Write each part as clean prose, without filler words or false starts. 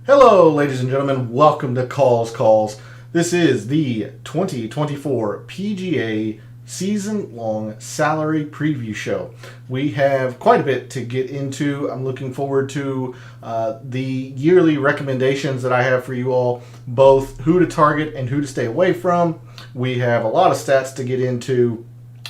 Hello, ladies and gentlemen. Welcome to Calls. This is the 2024 PGA season-long salary preview show. We have quite a bit to get into. I'm looking forward to the yearly recommendations that I have for you all, both who to target and who to stay away from. We have a lot of stats to get into.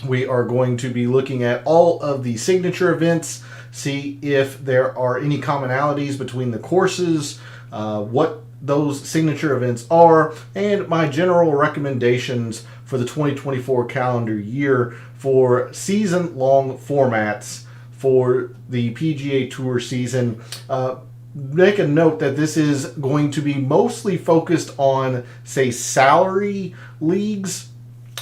We are going to be looking at all of the signature events, see if there are any commonalities between the courses, what those signature events are, and my general recommendations for the 2024 calendar year for season-long formats for the PGA Tour season. Make a note that this is going to be mostly focused on, say, salary leagues,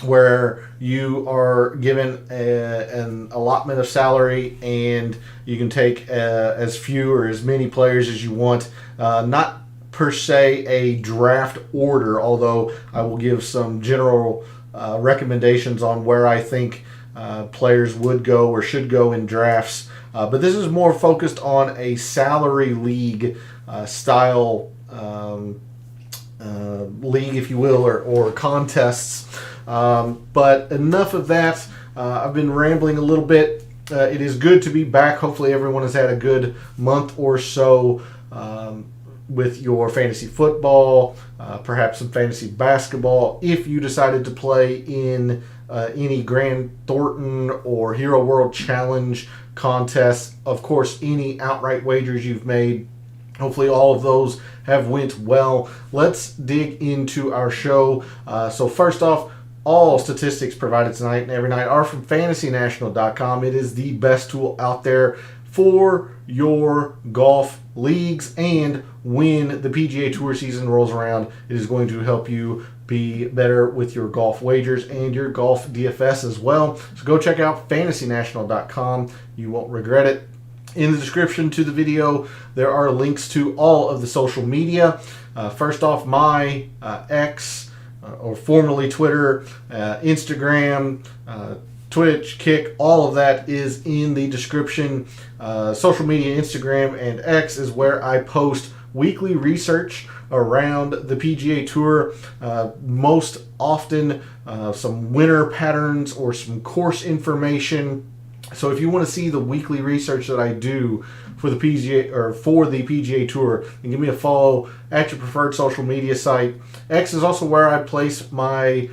where you are given an allotment of salary and you can take as few or as many players as you want. Not per se a draft order, although I will give some general recommendations on where I think players would go or should go in drafts. But this is more focused on a salary league style league, if you will, or contests. But enough of that. I've been rambling a little bit. It is good to be back. Hopefully everyone has had a good month or so with your fantasy football, perhaps some fantasy basketball. If you decided to play in any Grand Thornton or Hero World Challenge contests, of course, any outright wagers you've made, hopefully all of those have went well. Let's dig into our show. So first off, all statistics provided tonight and every night are from FantasyNational.com. It is the best tool out there for your golf leagues, and when the PGA Tour season rolls around, it is going to help you be better with your golf wagers and your golf DFS as well. So go check out FantasyNational.com. You won't regret it. In the description to the video, there are links to all of the social media. First off, my X, or formerly Twitter, Instagram, Twitch, Kick, all of that is in the description. Social media, Instagram and X is where I post weekly research around the PGA Tour. Most often some winner patterns or some course information. So if you want to see the weekly research that I do for the PGA Tour, then give me a follow at your preferred social media site. X is also where I place my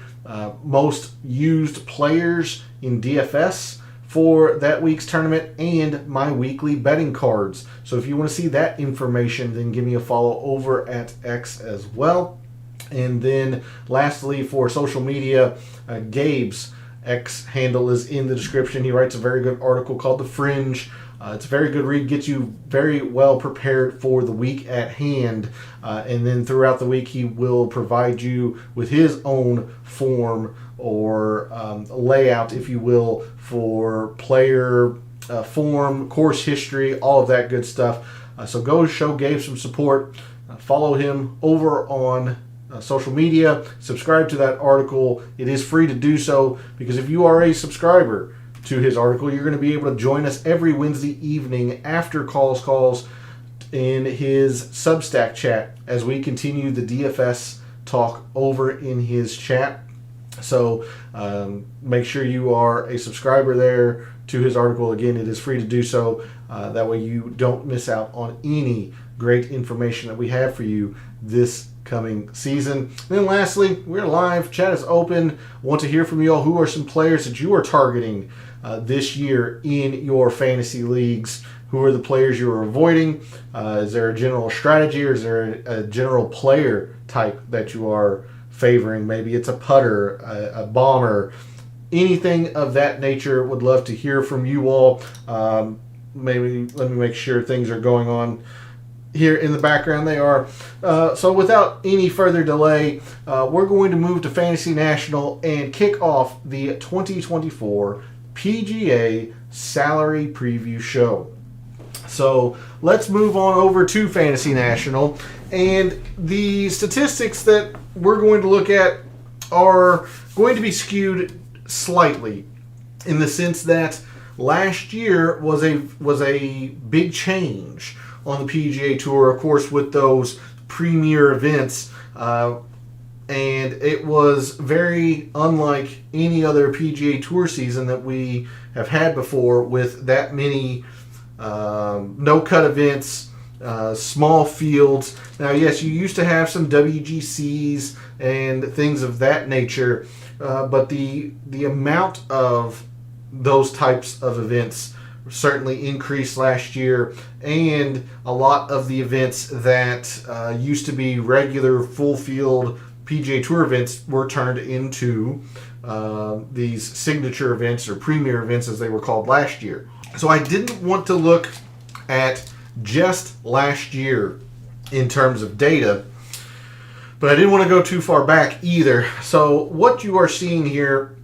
most used players in DFS for that week's tournament and my weekly betting cards. So if you want to see that information, then give me a follow over at X as well. And then lastly, for social media, Gabe's X handle is in the description. He writes a very good article called The Fringe. It's a very good read, gets you very well prepared for the week at hand. And then throughout the week, he will provide you with his own form or layout, if you will, for player form, course history, all of that good stuff. So go show Gabe some support. Follow him over on social media. Subscribe to that article. It is free to do so, because if you are a subscriber to his article, you're going to be able to join us every Wednesday evening after calls in his Substack chat as we continue the DFS talk over in his chat. So make sure you are a subscriber there to his article. Again, it is free to do so. That way you don't miss out on any great information that we have for you this coming season. And then lastly, we're live. Chat is open. Want to hear from you all. Who are some players that you are targeting this year in your fantasy leagues? Who are the players you are avoiding? Is there a general strategy, or is there a general player type that you are favoring? Maybe it's a putter, a bomber, anything of that nature. Would love to hear from you all. Maybe let me make sure things are going on here in the background. They are. So without any further delay, we're going to move to Fantasy National and kick off the 2024 PGA Salary Preview Show. So let's move on over to Fantasy National. And the statistics that we're going to look at are going to be skewed slightly, in the sense that last year was a big change on the PGA Tour, of course, with those premier events. And it was very unlike any other PGA Tour season that we have had before, with that many no-cut events, small fields. Now, yes, you used to have some WGCs and things of that nature, but the amount of those types of events certainly increased last year, and a lot of the events that used to be regular full-field PGA Tour events were turned into these signature events, or premier events as they were called last year. So I didn't want to look at just last year in terms of data, but I didn't want to go too far back either. So what you are seeing here,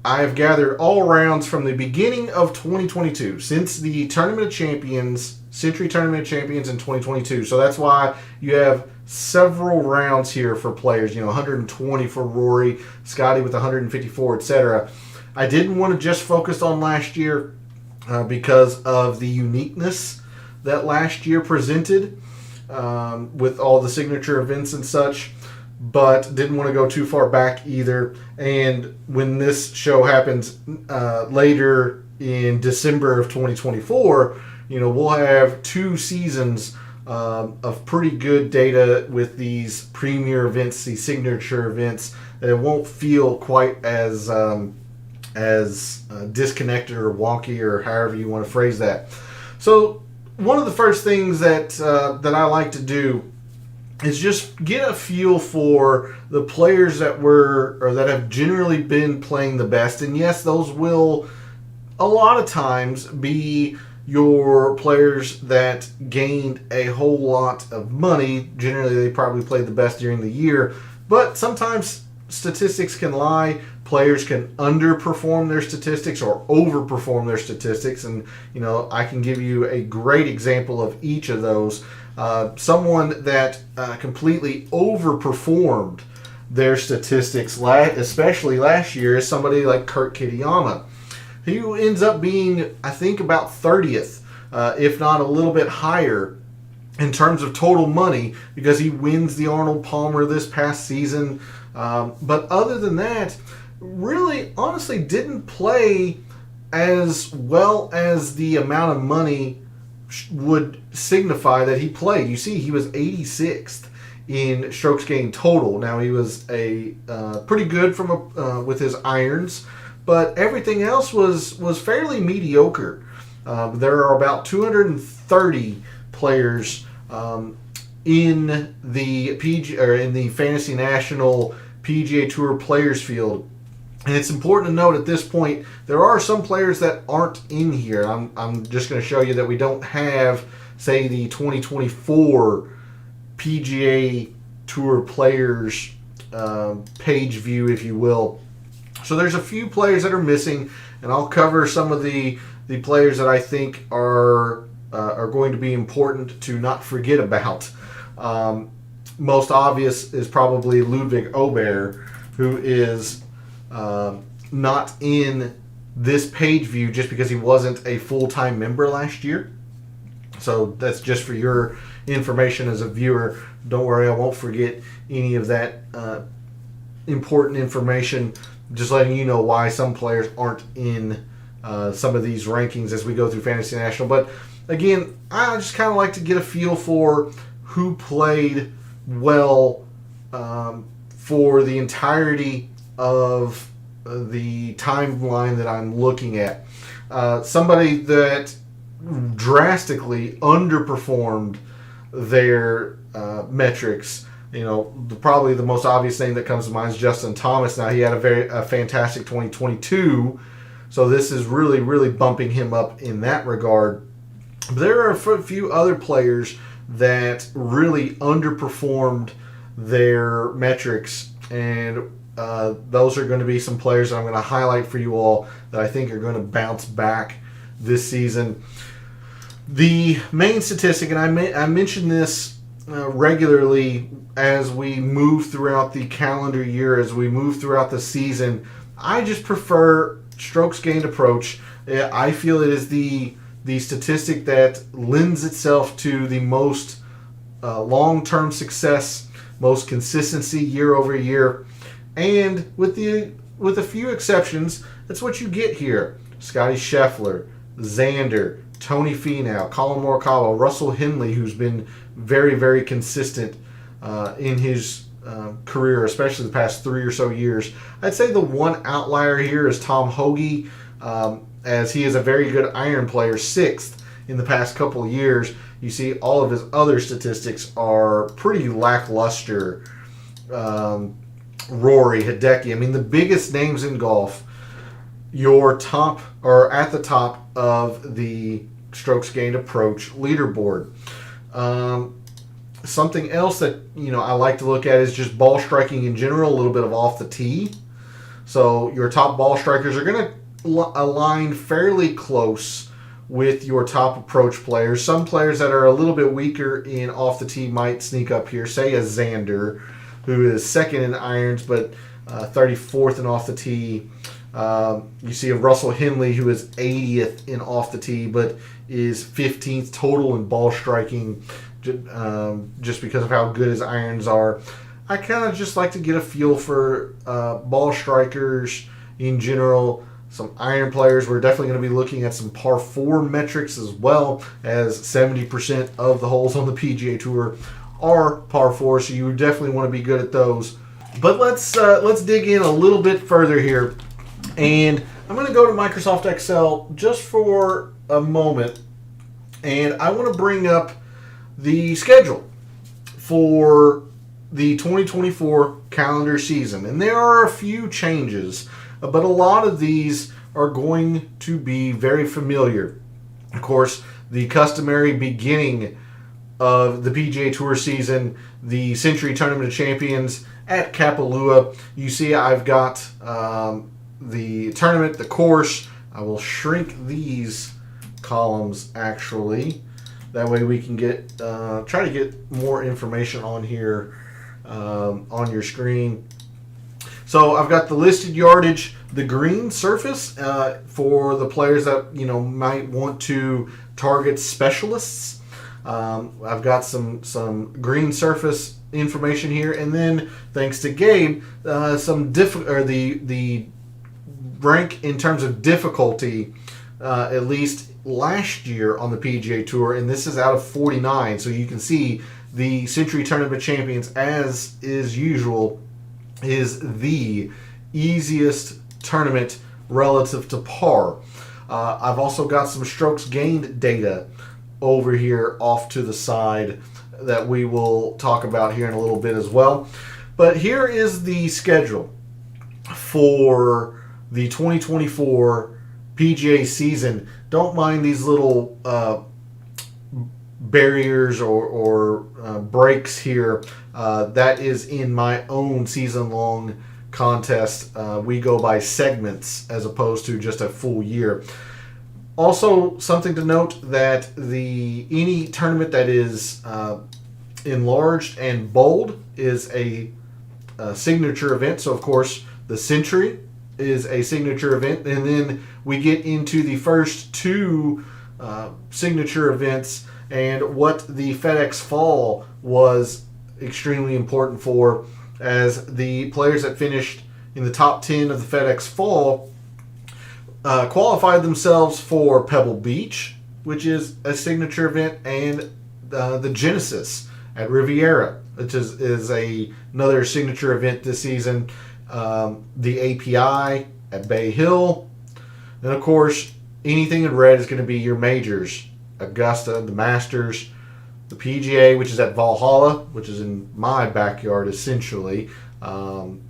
I've gathered all rounds from the beginning of 2022, since the Tournament of Champions, Century Tournament of Champions in 2022. So that's why you have several rounds here for players, 120 for Rory, Scotty with 154, etc. I didn't want to just focus on last year because of the uniqueness that last year presented with all the signature events and such, but didn't want to go too far back either. And when this show happens later in December of 2024, we'll have 2 seasons of pretty good data with these premier events, these signature events, that it won't feel quite as disconnected or wonky, or however you want to phrase that. So one of the first things that I like to do is just get a feel for the players that have generally been playing the best. And yes, those will a lot of times be your players that gained a whole lot of money. Generally, they probably played the best during the year, but sometimes statistics can lie. Players can underperform their statistics or overperform their statistics, and I can give you a great example of each of those. Someone that completely overperformed their statistics, especially last year, is somebody like Kurt Kitayama. He ends up being, I think, about 30th, if not a little bit higher, in terms of total money, because he wins the Arnold Palmer this past season. But other than that, really, honestly, didn't play as well as the amount of money would signify that he played. You see, he was 86th in strokes gained total. Now, he was a pretty good with his irons, but everything else was fairly mediocre. There are about 230 players in the Fantasy National PGA Tour Players Field, and it's important to note at this point there are some players that aren't in here. I'm just going to show you that we don't have, say, the 2024 PGA Tour Players page view, if you will. So there's a few players that are missing, and I'll cover some of the players that I think are going to be important to not forget about. Most obvious is probably Ludwig Aubert, who is not in this page view just because he wasn't a full-time member last year. So that's just for your information as a viewer. Don't worry, I won't forget any of that important information. Just letting you know why some players aren't in some of these rankings as we go through Fantasy National. But again, I just kind of like to get a feel for who played well for the entirety of the timeline that I'm looking at. Somebody that drastically underperformed their metrics. Probably the most obvious thing that comes to mind is Justin Thomas. Now, he had a fantastic 2022, so this is really, really bumping him up in that regard. But there are a few other players that really underperformed their metrics, and those are going to be some players that I'm going to highlight for you all that I think are going to bounce back this season. The main statistic, and I mention this regularly as we move throughout the calendar year, as we move throughout the season, I just prefer strokes gained approach. I feel it is the the statistic that lends itself to the most long-term success, most consistency year over year, and with a few exceptions, that's what you get here. Scotty Scheffler, Xander, Tony Finau, Colin Morikawa, Russell Henley, who's been very, very consistent in his career, especially the past 3 or so years. I'd say the one outlier here is Tom Hoge, as he is a very good iron player, 6th in the past couple of years. You see all of his other statistics are pretty lackluster. Rory, Hideki, I mean the biggest names in golf, your top or at the top of the strokes gained approach leaderboard. Something else that I like to look at is just ball striking in general, a little bit of off the tee. So your top ball strikers are going to align fairly close with your top approach players. Some players that are a little bit weaker in off the tee might sneak up here, say a Xander, who is 2nd in irons but 34th in off the tee. You see a Russell Henley, who is 80th in off the tee but is 15th total in ball striking, just because of how good his irons are. I kind of just like to get a feel for ball strikers in general. Some iron players, we're definitely going to be looking at some par 4 metrics, as well as 70% of the holes on the PGA Tour are par 4, so you definitely want to be good at those. But let's dig in a little bit further here, and I'm going to go to Microsoft Excel just for a moment, and I want to bring up the schedule for the 2024 calendar season. And there are a few changes, but a lot of these are going to be very familiar. Of course, the customary beginning of the PGA Tour season, the Century Tournament of Champions at Kapalua. You see I've got the tournament, the course. I will shrink these columns actually. That way we can get try to get more information on here on your screen. So I've got the listed yardage, the green surface for the players that might want to target specialists. I've got some green surface information here, and then thanks to Gabe, the rank in terms of difficulty, at least last year on the PGA Tour, and this is out of 49. So you can see the Century Tournament Champions, as is usual, is the easiest tournament relative to par. I've also got some strokes gained data over here off to the side that we will talk about here in a little bit as well. But here is the schedule for the 2024 PGA season. Don't mind these little barriers or breaks here. That is in my own season-long contest. We go by segments as opposed to just a full year. Also, something to note that any tournament that is enlarged and bold is a signature event. So, of course, the Century is a signature event, and then we get into the first 2 signature events, and what the FedEx Fall was extremely important for, as the players that finished in the top 10 of the FedEx Fall qualified themselves for Pebble Beach, which is a signature event, and the Genesis at Riviera, which is another signature event this season. The API at Bay Hill. And of course, anything in red is going to be your majors. Augusta, the Masters, the PGA, which is at Valhalla, which is in my backyard essentially, in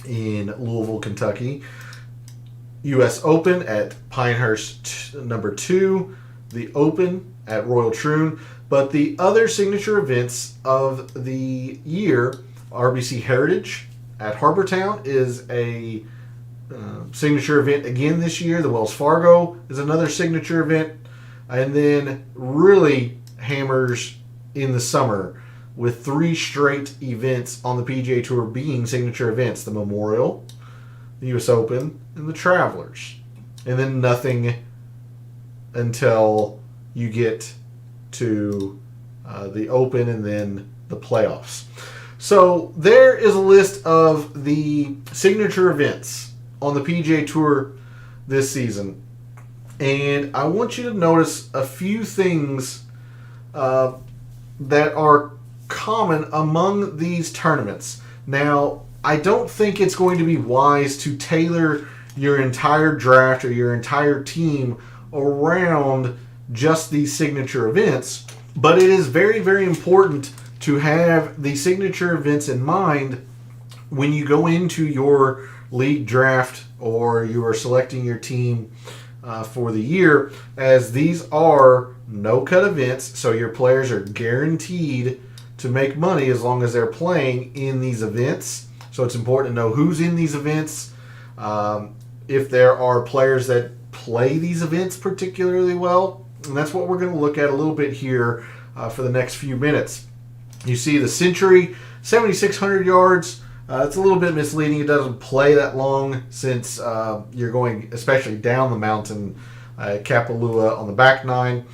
Louisville, Kentucky. U.S. Open at Pinehurst number 2. The Open at Royal Troon. But the other signature events of the year, RBC Heritage at Harbortown is a signature event again this year. The Wells Fargo is another signature event. And then really hammers in the summer with 3 straight events on the PGA Tour being signature events. The Memorial, the U.S. Open, and the Travelers. And then nothing until you get to the Open and then the playoffs. So there is a list of the signature events on the PGA Tour this season. And I want you to notice a few things that are common among these tournaments. Now, I don't think it's going to be wise to tailor your entire draft or your entire team around just these signature events, but it is very, very important to have the signature events in mind when you go into your league draft or you are selecting your team for the year, as these are no-cut events, so your players are guaranteed to make money as long as they're playing in these events. So it's important to know who's in these events. If there are players that play these events particularly well, and that's what we're going to look at a little bit here for the next few minutes. You see the Century, 7,600 yards. It's a little bit misleading. It doesn't play that long since you're going, especially down the mountain, Kapalua on the back nine.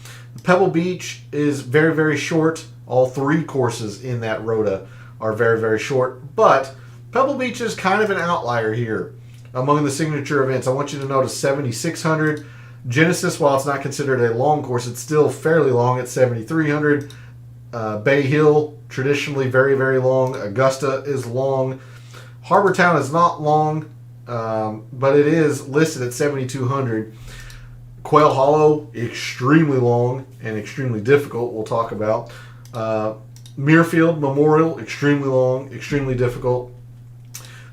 Pebble Beach is very, very short. All three courses in that rota are very, very short. But Pebble Beach is kind of an outlier here among the signature events. I want you to notice 7,600. Genesis, while it's not considered a long course, it's still fairly long at 7,300. Bay Hill, traditionally very, very long. Augusta is long. Harbor Town is not long, but it is listed at 7,200. Quail Hollow, extremely long and extremely difficult, we'll talk about. Muirfield Memorial, extremely long, extremely difficult.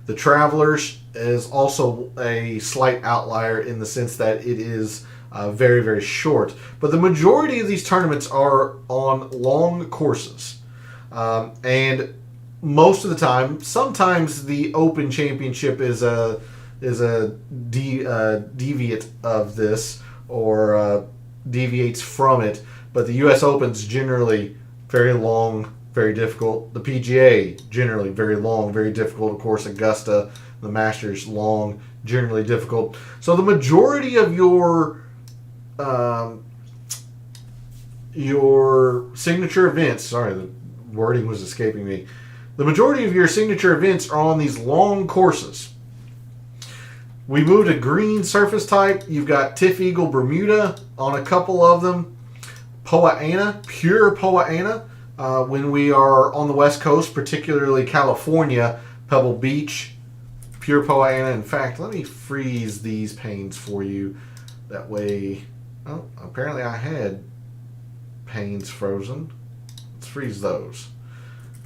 The Travelers is also a slight outlier in the sense that it is very, very short. But the majority of these tournaments are on long courses. And most of the time, sometimes the Open Championship is a deviate of this, or deviates from it. But the U.S. Open's generally very long, very difficult. The PGA, generally very long, very difficult. Of course, Augusta, the Masters, long, generally difficult. So the majority of your signature events, sorry, the wording was escaping me. The majority of your signature events are on these long courses. We moved a green surface type. You've got Tiff Eagle Bermuda on a couple of them. Poa Annua, pure Poa Annua. When we are on the West Coast, particularly California, Pebble Beach, pure Poa Annua. In fact, let me freeze these panes for you. That way, oh, apparently I had panes frozen. Let's freeze those.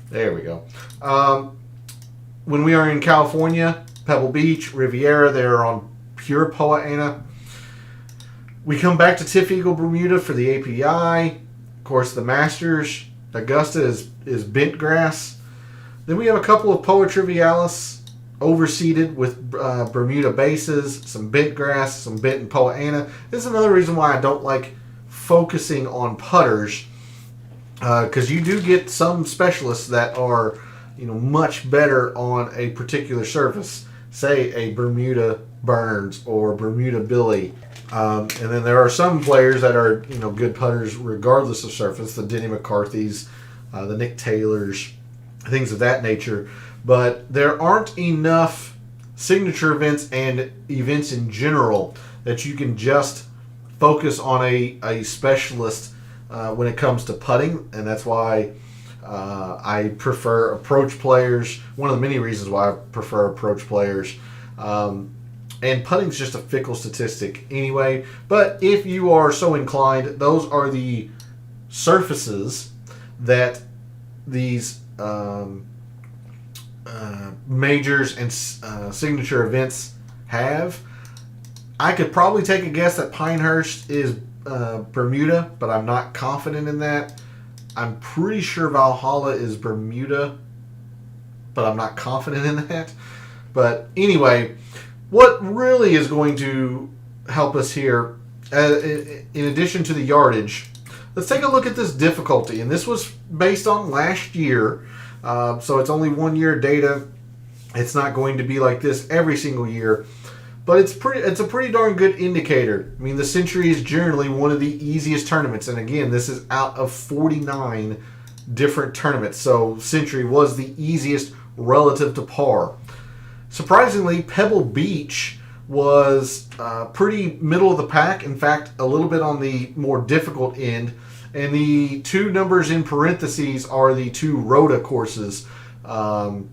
There we go. When we are in California, Pebble Beach, Riviera, they're on pure Poa Annua. We come back to Tiff Eagle Bermuda for the API. Of course, the Masters, Augusta is bent grass. Then we have a couple of Poa Trivialis overseeded with Bermuda bases, some bent grass, some bent and Poa Annua. This is another reason why I don't like focusing on putters, because you do get some specialists that are, much better on a particular surface, say a Bermuda Burns or Bermuda Billy. And then there are some players that are, good putters regardless of surface, the Denny McCarthy's, the Nick Taylors, things of that nature. But there aren't enough signature events and events in general that you can just focus on a specialist when it comes to putting, and that's why I prefer approach players. One of the many reasons why I prefer approach players. And putting's just a fickle statistic anyway. But if you are so inclined, those are the surfaces that these majors and signature events have. I could probably take a guess that Pinehurst is Bermuda, but I'm not confident in that. I'm pretty sure Valhalla is Bermuda, but I'm not confident in that. But anyway, what really is going to help us here, in addition to the yardage, let's take a look at this difficulty. And this was based on last year, so it's only 1 year data. It's not going to be like this every single year. but it's a pretty darn good indicator. I mean, the Century is generally one of the easiest tournaments, and again, this is out of 49 different tournaments, so Century was the easiest relative to par. Surprisingly, Pebble Beach was pretty middle of the pack, in fact, a little bit on the more difficult end, and the two numbers in parentheses are the two Rota courses. The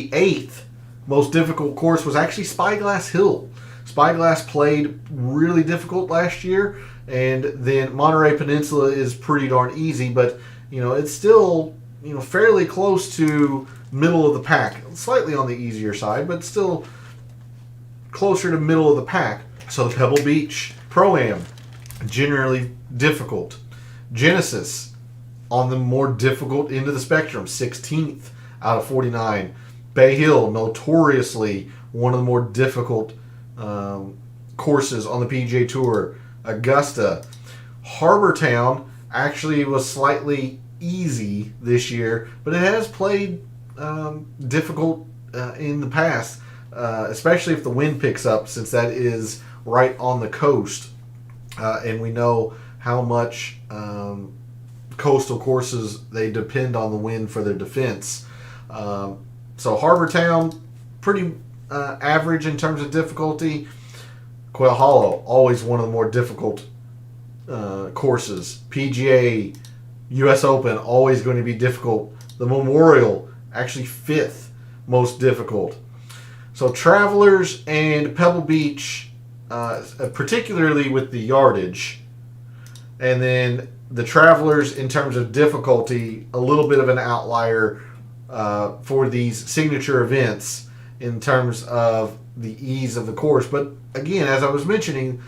8th most difficult course was actually Spyglass Hill. Spyglass played really difficult last year, and then Monterey Peninsula is pretty darn easy, but it's still fairly close to middle of the pack, slightly on the easier side, but still closer to middle of the pack. So the Pebble Beach Pro-Am, generally difficult. Genesis, on the more difficult end of the spectrum, 16th out of 49. Bay Hill, notoriously one of the more difficult courses on the PGA Tour. Augusta. Harbor Town actually was slightly easy this year, but it has played difficult in the past, especially if the wind picks up, since that is right on the coast. And we know how much coastal courses, they depend on the wind for their defense. So Harbor Town, pretty average in terms of difficulty. Quail Hollow, always one of the more difficult courses. PGA, US Open, always going to be difficult. The Memorial, actually 5th most difficult. So Travelers and Pebble Beach, particularly with the yardage. And then the Travelers, in terms of difficulty, a little bit of an outlier for these signature events in terms of the ease of the course. But again, as I was mentioning,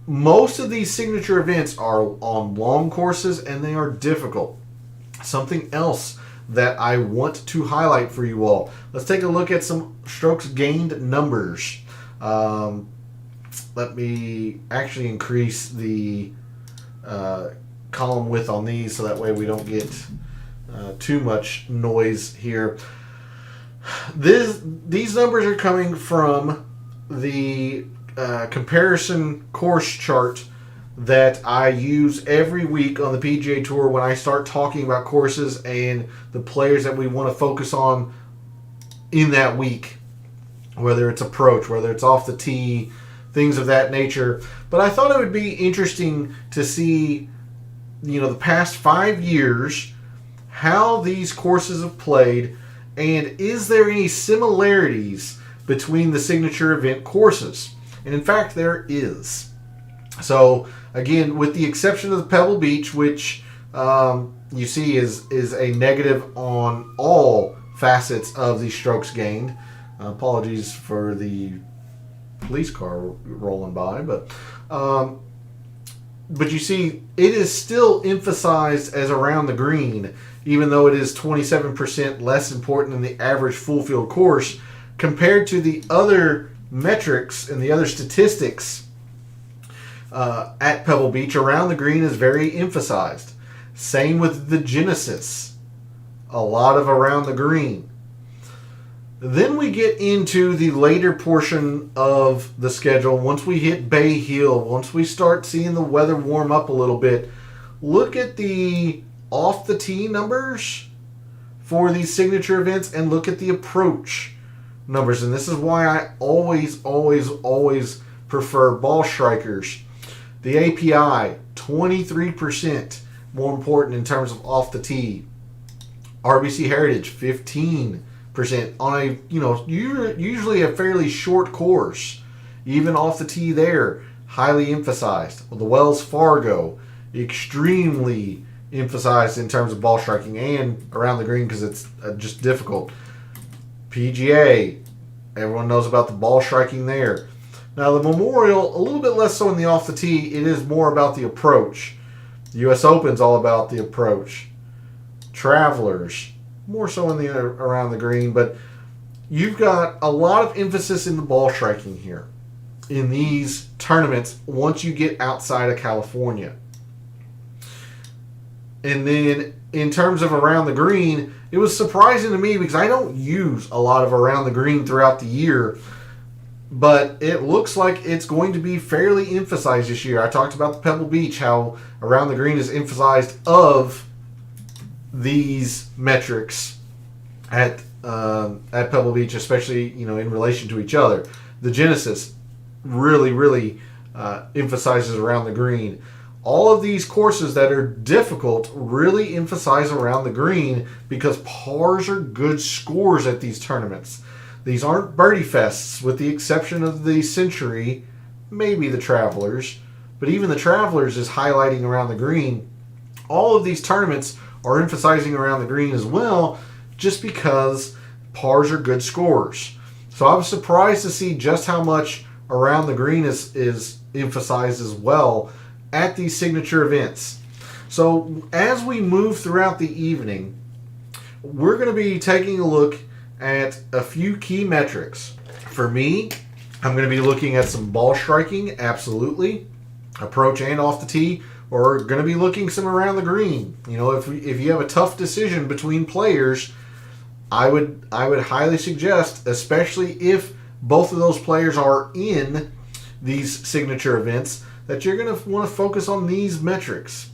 most of these signature events are on long courses and they are difficult. Something else that I want to highlight for you all. Let's take a look at some strokes gained numbers. Let me actually increase the column width on these so that way we don't get too much noise here. These numbers are coming from the comparison course chart that I use every week on the PGA Tour when I start talking about courses and the players that we want to focus on in that week, whether it's approach, whether it's off the tee, things of that nature. But I thought it would be interesting to see, the past 5 years, how these courses have played, and is there any similarities between the signature event courses? And in fact, there is. So again, with the exception of the Pebble Beach, which you see is a negative on all facets of the strokes gained. Apologies for the police car rolling by, but you see it is still emphasized as around the green, even though it is 27% less important than the average full field course compared to the other metrics and the other statistics. At Pebble Beach, around the green is very emphasized. Same with the Genesis. A lot of around the green. Then we get into the later portion of the schedule. Once we hit Bay Hill, once we start seeing the weather warm up a little bit, look at the off the tee numbers for these signature events and look at the approach numbers. And this is why I always prefer ball strikers. The API, 23% more important in terms of off the tee. RBC Heritage, 15% on a usually a fairly short course. Even off the tee there, highly emphasized. The Wells Fargo, extremely emphasized in terms of ball striking and around the green because it's just difficult. PGA, everyone knows about the ball striking there. Now the Memorial, a little bit less so in the off the tee. It is more about the approach. The US Open's all about the approach. Travelers, more so in the around the green, but you've got a lot of emphasis in the ball striking here in these tournaments once you get outside of California. And then in terms of around the green, it was surprising to me because I don't use a lot of around the green throughout the year. but it looks like it's going to be fairly emphasized this year. I talked about the Pebble Beach, how around the green is emphasized of these metrics at Pebble Beach, especially in relation to each other. The Genesis really emphasizes around the green. All of these courses that are difficult really emphasize around the green because pars are good scores at these tournaments. These aren't birdie fests, with the exception of the Century, maybe the Travelers, but even the Travelers is highlighting around the green. All of these tournaments are emphasizing around the green as well, just because pars are good scores. So I was surprised to see just how much around the green is emphasized as well at these signature events. So as we move throughout the evening, we're going to be taking a look at a few key metrics. For me, I'm going to be looking at some ball striking, absolutely, approach and off the tee. We're going to be looking some around the green. If you have a tough decision between players, I would highly suggest, especially if both of those players are in these signature events, that you're going to want to focus on these metrics.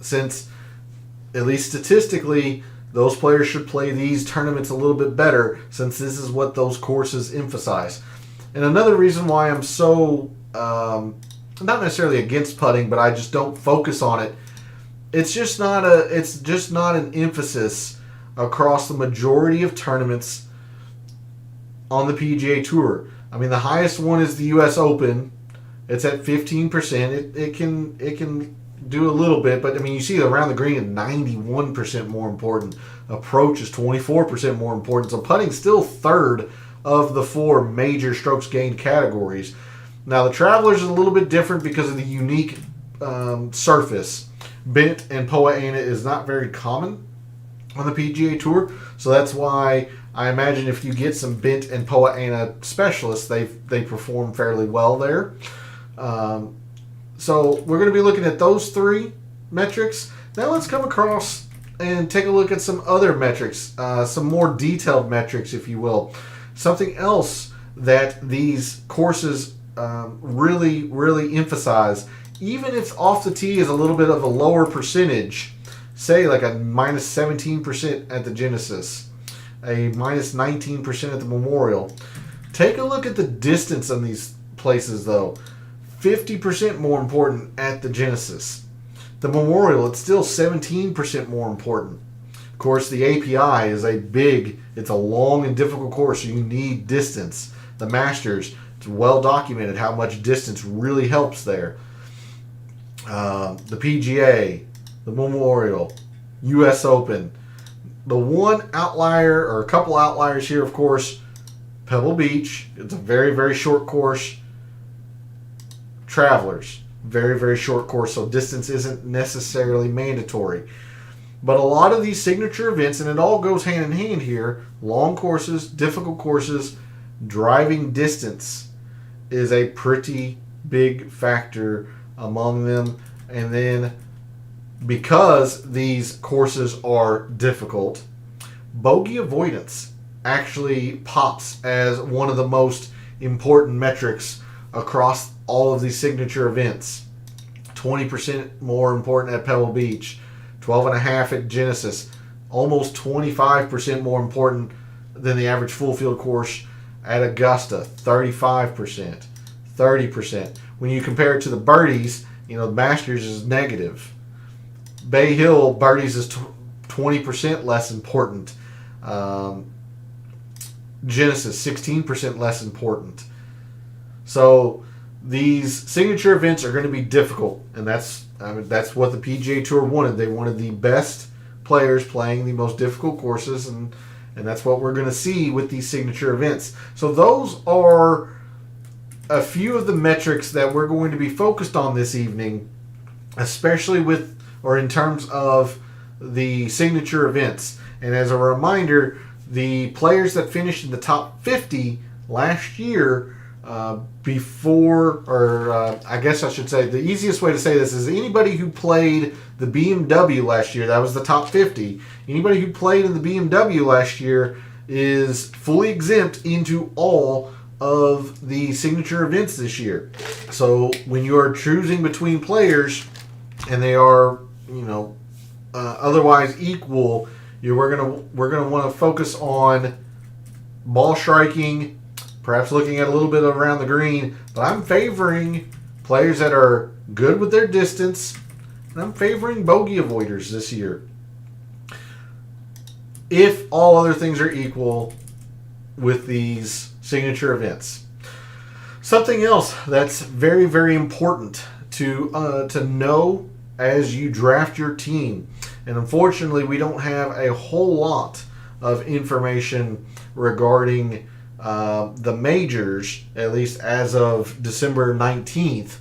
Since, at least statistically, those players should play these tournaments a little bit better, since this is what those courses emphasize. And another reason why I'm so, not necessarily against putting, but I just don't focus on it, it's just not an emphasis across the majority of tournaments on the PGA Tour. I mean, the highest one is the U.S. Open. It's at 15%. It can do a little bit, but I mean, you see around the green is 91% more important. Approach is 24% more important. So putting's still third of the four major strokes gained categories. Now the Travelers is a little bit different because of the unique surface. Bent and Poa annua is not very common on the PGA Tour, so that's why I imagine if you get some bent and Poa annua specialists, they perform fairly well there. So we're going to be looking at those three metrics. Now let's come across and take a look at some other metrics, some more detailed metrics, if you will. Something else that these courses really emphasize, even if off the tee is a little bit of a lower percentage, say like a minus 17% at the Genesis, a minus 19% at the Memorial. Take a look at the distance on these places though. 50% more important at the Genesis. The Memorial, it's still 17% more important. Of course, the API is it's a long and difficult course, so you need distance. The Masters, it's well documented how much distance really helps there. The PGA, the Memorial, U.S. Open. The one outlier, or a couple outliers here, of course, Pebble Beach. It's a very short course. Travelers, very short course, so distance isn't necessarily mandatory. But a lot of these signature events, and it all goes hand in hand here, long courses, difficult courses, driving distance is a pretty big factor among them. And then because these courses are difficult, bogey avoidance actually pops as one of the most important metrics across all of these signature events. 20% more important at Pebble Beach, 12.5 at Genesis, almost 25% more important than the average full field course at Augusta, 35%, 30%. When you compare it to the birdies, the Masters is negative. Bay Hill birdies is 20% less important. Genesis 16% less important. So these signature events are going to be difficult, and that's what the PGA Tour wanted. They wanted the best players playing the most difficult courses, and that's what we're going to see with these signature events. So those are a few of the metrics that we're going to be focused on this evening, especially in terms of the signature events. And as a reminder, the players that finished in the top 50 last year, I guess I should say, the easiest way to say this is anybody who played the BMW last year, that was the top 50. Anybody who played in the BMW last year is fully exempt into all of the signature events this year. So when you are choosing between players and they are, otherwise equal, we're gonna want to focus on ball striking, perhaps looking at a little bit around the green. But I'm favoring players that are good with their distance, and I'm favoring bogey avoiders this year. If all other things are equal with these signature events. Something else that's very, very important to know as you draft your team, and unfortunately we don't have a whole lot of information regarding the majors, at least as of December 19th.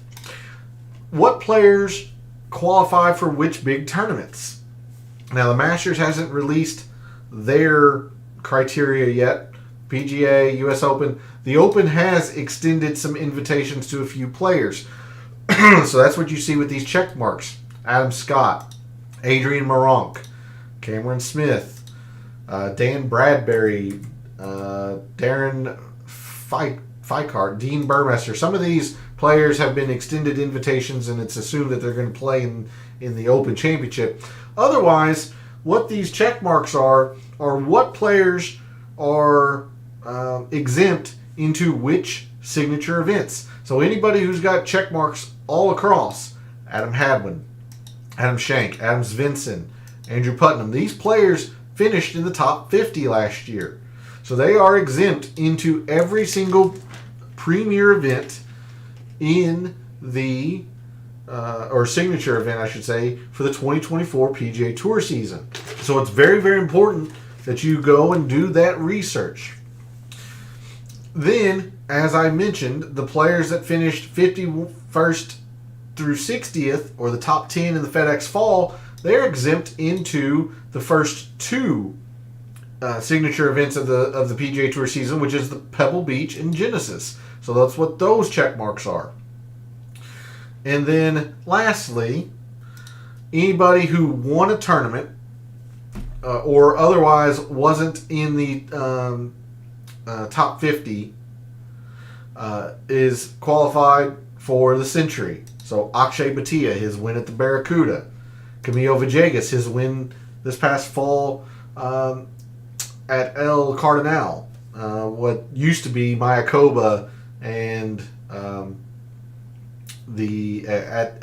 What players qualify for which big tournaments? Now, the Masters hasn't released their criteria yet. PGA, US Open. The Open has extended some invitations to a few players. So that's what you see with these check marks. Adam Scott, Adrian Meronk, Cameron Smith, Dan Bradbury, Darren Ficart, Dean Burmester. Some of these players have been extended invitations, and it's assumed that they're going to play in the Open Championship. Otherwise, what these check marks are what players are exempt into which signature events. So anybody who's got check marks all across, Adam Hadwin, Adam Shank, Adam Svensson, Andrew Putnam, these players finished in the top 50 last year. So they are exempt into every single premier event in the, or signature event, I should say, for the 2024 PGA Tour season. So it's very, very important that you go and do that research. Then, as I mentioned, the players that finished 51st through 60th, or the top 10 in the FedEx Fall, they're exempt into the first two signature events of the PGA Tour season, which is the Pebble Beach and Genesis. So that's what those check marks are. And then, lastly, anybody who won a tournament or otherwise wasn't in the top 50 is qualified for the Century. So Akshay Bhatia, his win at the Barracuda. Camilo Villegas, his win this past fall at El Cardinal, what used to be Mayakoba, and at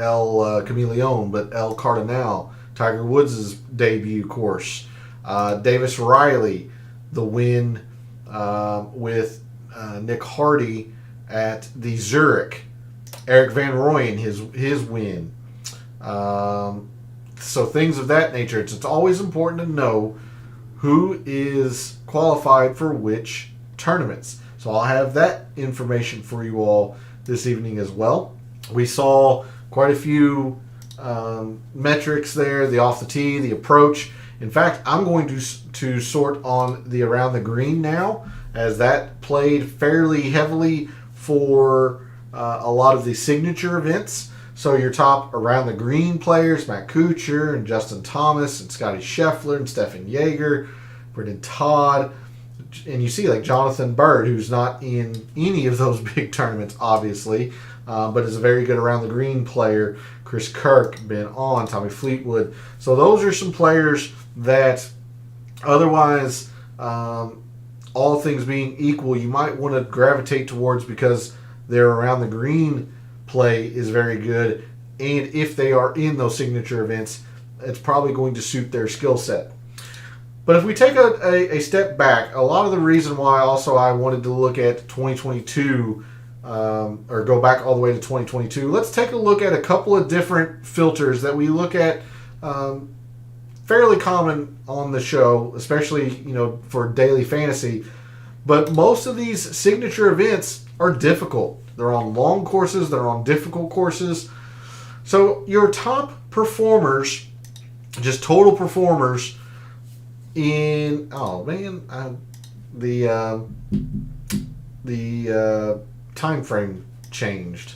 El Camaleon, but El Cardinal, Tiger Woods' debut course. Davis Riley, the win with Nick Hardy at the Zurich. Eric Van Rooyen, his win. So things of that nature. It's always important to know who is qualified for which tournaments. So I'll have that information for you all this evening as well. We saw quite a few metrics there, the off the tee, the approach. In fact, I'm going to sort on the around the green now, as that played fairly heavily for a lot of the signature events. So your top around the green players, Matt Kuchar and Justin Thomas and Scotty Scheffler and Stefan Jaeger, Brendan Todd, and you see like Jonathan Bird, who's not in any of those big tournaments, obviously, but is a very good around the green player. Chris Kirk, Ben On, Tommy Fleetwood. So those are some players that otherwise, all things being equal, you might want to gravitate towards because their around the green play is very good, and if they are in those signature events, it's probably going to suit their skill set. But if we take a step back, a lot of the reason why also I wanted to look at 2022 or go back all the way to 2022, let's take a look at a couple of different filters that we look at, fairly common on the show, especially for daily fantasy. But most of these signature events are difficult. They're on long courses. They're on difficult courses. So your top performers, just total performers in the time frame changed.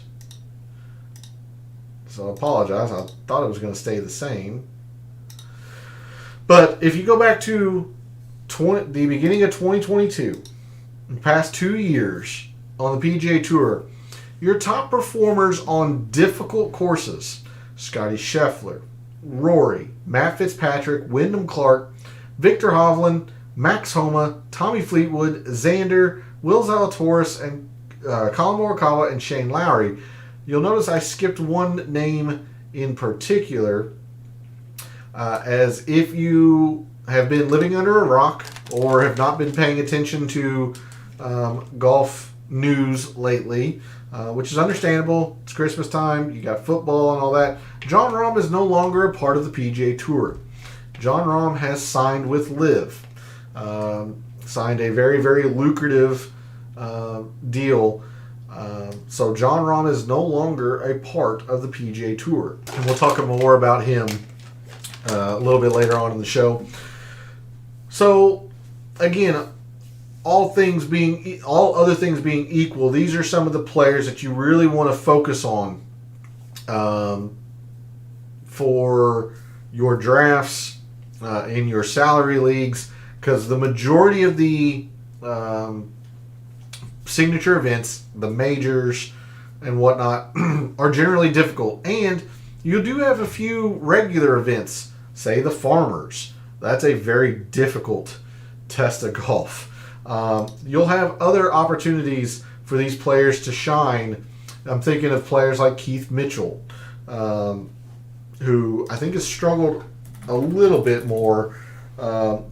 So I apologize. I thought it was going to stay the same. But if you go back to the beginning of 2022, the past 2 years, on the PGA Tour, your top performers on difficult courses: Scotty Scheffler, Rory, Matt Fitzpatrick, Wyndham Clark, Victor Hovland, Max Homa, Tommy Fleetwood, Xander, Will Zalatoris, and Colin Morikawa and Shane Lowry. You'll notice I skipped one name in particular, as if you have been living under a rock or have not been paying attention to golf news lately, which is understandable. It's Christmas time, you got football and all that. Jon Rahm is no longer a part of the PGA Tour. Jon Rahm has signed with LIV, signed a very, very lucrative deal. So Jon Rahm is no longer a part of the PGA Tour. And we'll talk more about him a little bit later on in the show. So, again, all other things being equal, these are some of the players that you really want to focus on for your drafts in your salary leagues, because the majority of the signature events, the majors and whatnot, are generally difficult. And you do have a few regular events, say the Farmers. That's a very difficult test of golf. You'll have other opportunities for these players to shine. I'm thinking of players like Keith Mitchell, who I think has struggled a little bit more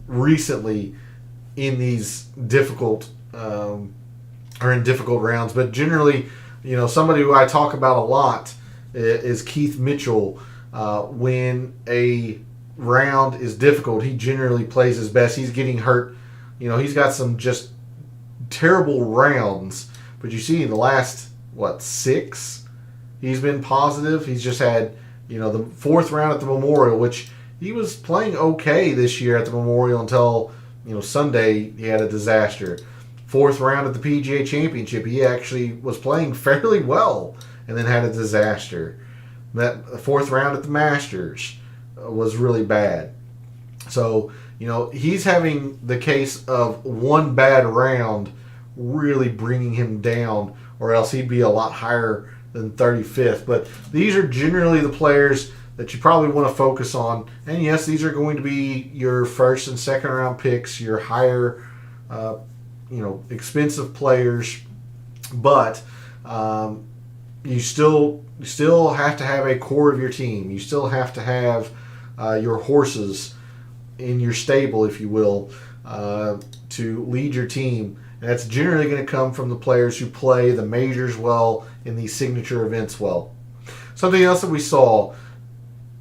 recently in these difficult or in difficult rounds. But generally, somebody who I talk about a lot is Keith Mitchell. When a round is difficult, he generally plays his best. He's getting hurt. He's got some just terrible rounds, but you see in the last, 6, he's been positive. He's just had, the 4th round at the Memorial, which he was playing okay this year at the Memorial until, Sunday he had a disaster. 4th round at the PGA Championship, he actually was playing fairly well and then had a disaster. That 4th round at the Masters was really bad. So, he's having the case of one bad round really bringing him down, or else he'd be a lot higher than 35th. But these are generally the players that you probably want to focus on. And yes, these are going to be your 1st and 2nd round picks, your higher, expensive players. But you still have to have a core of your team. You still have to have your horses in your stable, if you will, to lead your team. And that's generally going to come from the players who play the majors well and these signature events well. Something else that we saw,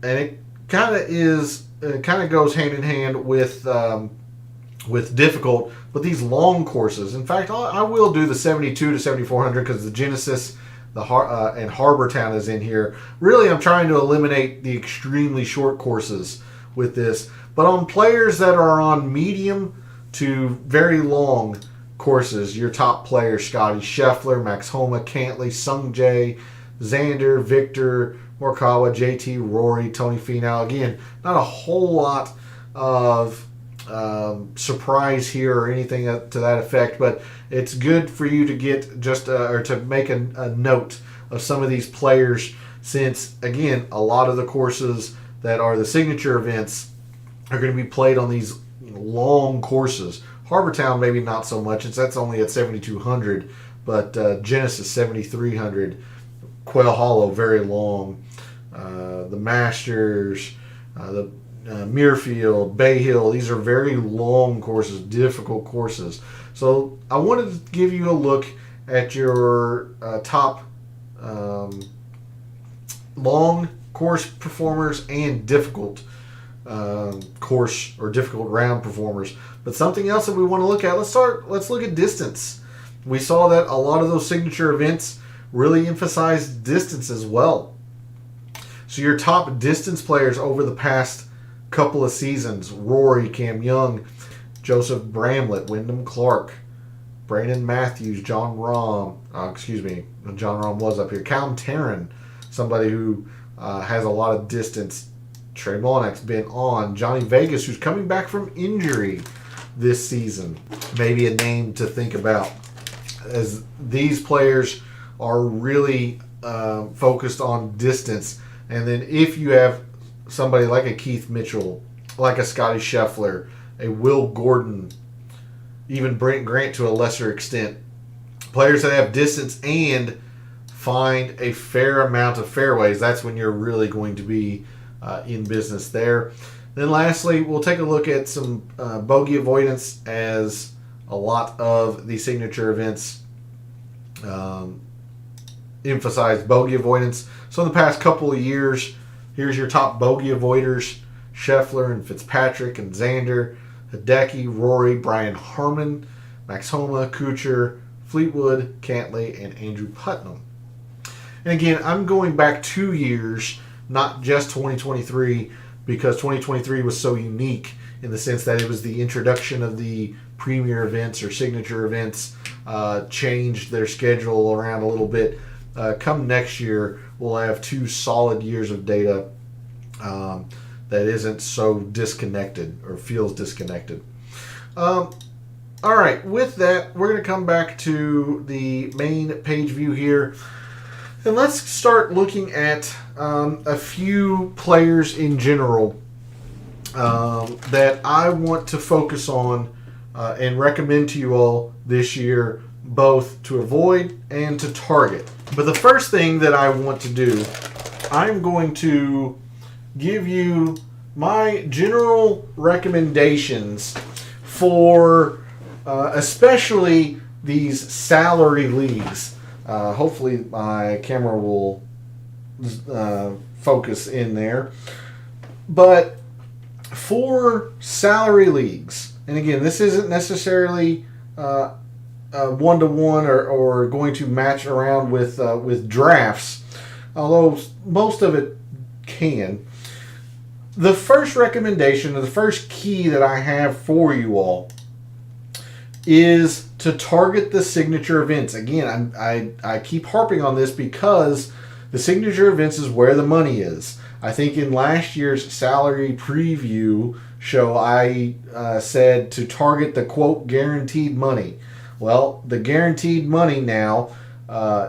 and it kind of goes hand in hand with difficult, but these long courses. In fact, I will do the 72 to 7400 because the Genesis and Harbor Town is in here. Really, I'm trying to eliminate the extremely short courses with this. But on players that are on medium to very long courses, your top players: Scotty Scheffler, Max Homa, Cantley, Sung Jae, Xander, Victor, Morikawa, JT, Rory, Tony Finau. Again, not a whole lot of surprise here or anything to that effect, but it's good for you to get just or to make a note of some of these players, since again, a lot of the courses that are the signature events are going to be played on these long courses. Harbor Town maybe not so much, that's only at 7,200, but Genesis 7,300, Quail Hollow very long, the Masters, the Muirfield, Bay Hill, these are very long courses, difficult courses. So I wanted to give you a look at your top long course performers and difficult course or difficult round performers. But something else that we want to look at, let's look at distance. We saw that a lot of those signature events really emphasize distance as well. So your top distance players over the past couple of seasons: Rory, Cam Young, Joseph Bramlett, Wyndham Clark, Brandon Matthews, Jon Rahm, Jon Rahm was up here, Callum Tarrant, somebody who has a lot of distance. Trey Molinack's been on. Johnny Vegas, who's coming back from injury this season, maybe a name to think about. as these players are really focused on distance. And then if you have somebody like a Keith Mitchell, like a Scotty Scheffler, a Will Gordon, even Brent Grant to a lesser extent, players that have distance and find a fair amount of fairways, that's when you're really going to be in business there. Then lastly, we'll take a look at some bogey avoidance, as a lot of the signature events emphasize bogey avoidance. So in the past couple of years, here's your top bogey avoiders: Scheffler and Fitzpatrick and Xander, Hideki, Rory, Brian Harmon, Max Homa, Kuchar, Fleetwood, Cantlay, and Andrew Putnam. And again, I'm going back 2 years, not just 2023, because 2023 was so unique in the sense that it was the introduction of the premier events or signature events, changed their schedule around a little bit. Come next year, we'll have 2 solid years of data that isn't so disconnected or feels disconnected. All right, with that, we're going to come back to the main page view here. And let's start looking at a few players in general that I want to focus on and recommend to you all this year, both to avoid and to target. But the first thing that I want to do, I'm going to give you my general recommendations for especially these salary leagues. Hopefully my camera will focus in there. But for salary leagues, and again, this isn't necessarily one-to-one or going to match around with drafts, although most of it can. The first recommendation, or the first key that I have for you all, is to target the signature events. Again, I keep harping on this because the signature events is where the money is. I think in last year's salary preview show, I said to target the, quote, guaranteed money. Well, the guaranteed money now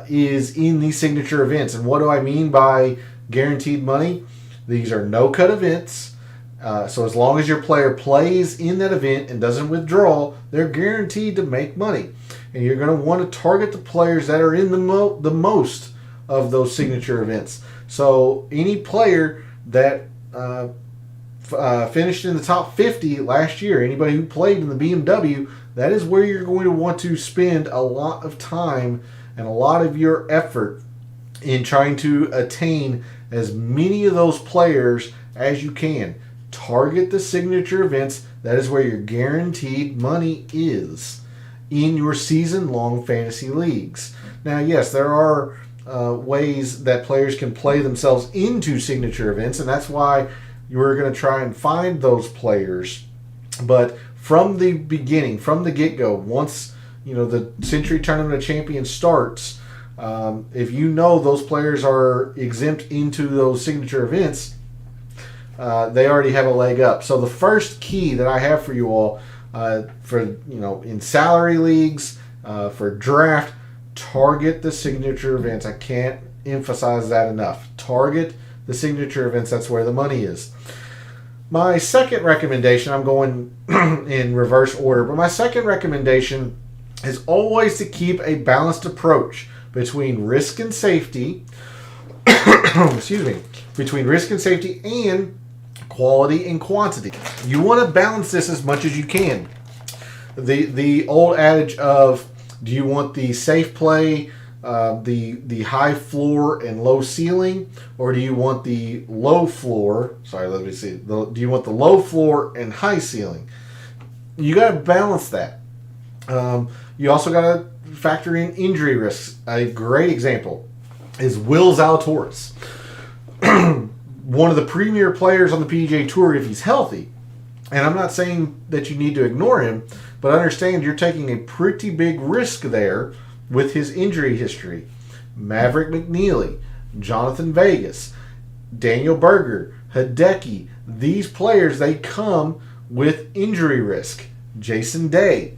is in these signature events. And what do I mean by guaranteed money? These are no-cut events. So as long as your player plays in that event and doesn't withdraw, they're guaranteed to make money. And you're going to want to target the players that are in the most of those signature events. So any player that finished in the top 50 last year, anybody who played in the BMW, that is where you're going to want to spend a lot of time and a lot of your effort in trying to attain as many of those players as you can. Target the signature events. That is where your guaranteed money is in your season-long fantasy leagues. Now, yes, there are ways that players can play themselves into signature events, and that's why you're going to try and find those players. But from the beginning, from the get-go, once the Century Tournament of Champions starts, if you know those players are exempt into those signature events, they already have a leg up. So the first key that I have for you all, for in salary leagues, for draft, target the signature events. I can't emphasize that enough. Target the signature events. That's where the money is. My second recommendation, I'm going in reverse order, but my second recommendation is always to keep a balanced approach between risk and safety. Excuse me. Between risk and safety and quality and quantity. You want to balance this as much as you can. The old adage of, do you want the safe play, the high floor and low ceiling, or do you want the low floor? Sorry, let me see. Do you want the low floor and high ceiling? You got to balance that. You also got to factor in injury risks. A great example is Will Zalatoris. One of the premier players on the PGA Tour if he's healthy. And I'm not saying that you need to ignore him, but understand you're taking a pretty big risk there with his injury history. Maverick McNeely, Jonathan Vegas, Daniel Berger, Hideki, these players, they come with injury risk. Jason Day.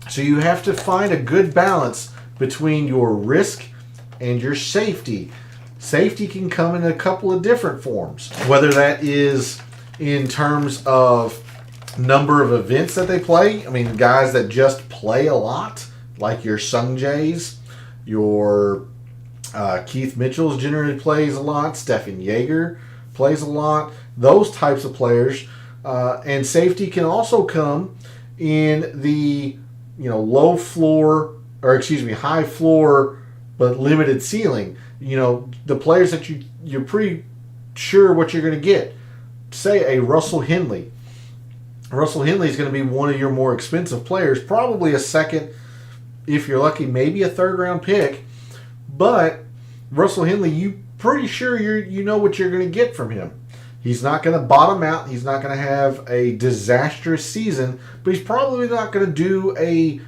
So you have to find a good balance between your risk and your safety. Safety can come in a couple of different forms, whether that is in terms of number of events that they play. I mean, guys that just play a lot, like your Sung Jays, your Keith Mitchell's generally plays a lot, Stefan Yeager plays a lot, those types of players. And safety can also come in the low floor, or excuse me, high floor but limited ceiling. The players that you're pretty sure what you're going to get. Say a Russell Henley. Russell Henley is going to be one of your more expensive players, probably a second, if you're lucky, maybe a third round pick. But Russell Henley, you pretty sure you know what you're going to get from him. He's not going to bottom out. He's not going to have a disastrous season, but he's probably not going to do a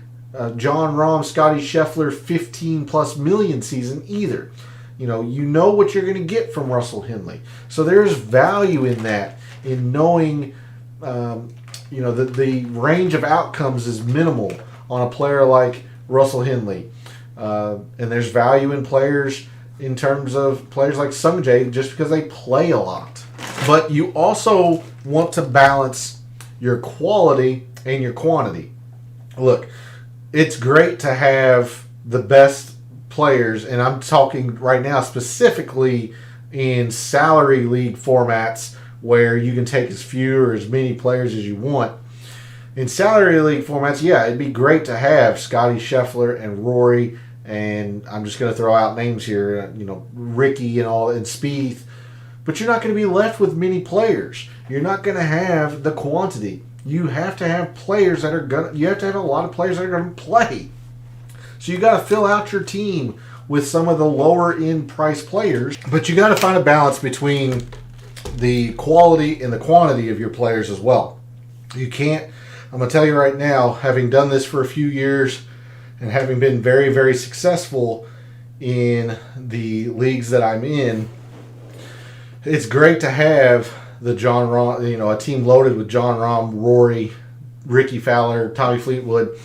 John Rahm, Scotty Scheffler 15+ million season either. You know what you're going to get from Russell Henley. So there's value in that, in knowing that the range of outcomes is minimal on a player like Russell Henley. And there's value in players in terms of players like Sung Jae just because they play a lot. But you also want to balance your quality and your quantity. Look, it's great to have the best players, and I'm talking right now specifically in salary league formats where you can take as few or as many players as you want. In salary league formats, yeah, it'd be great to have Scotty Scheffler and Rory, and I'm just going to throw out names here, Ricky and Spieth. But you're not going to be left with many players. You're not going to have the quantity. You have to have players that are you have to have a lot of players that are going to play. So you got to fill out your team with some of the lower end price players, but you got to find a balance between the quality and the quantity of your players as well. You can't, I'm going to tell you right now, having done this for a few years and having been very, very successful in the leagues that I'm in, it's great to have the John Rahm, a team loaded with John Rahm, Rory, Ricky Fowler, Tommy Fleetwood.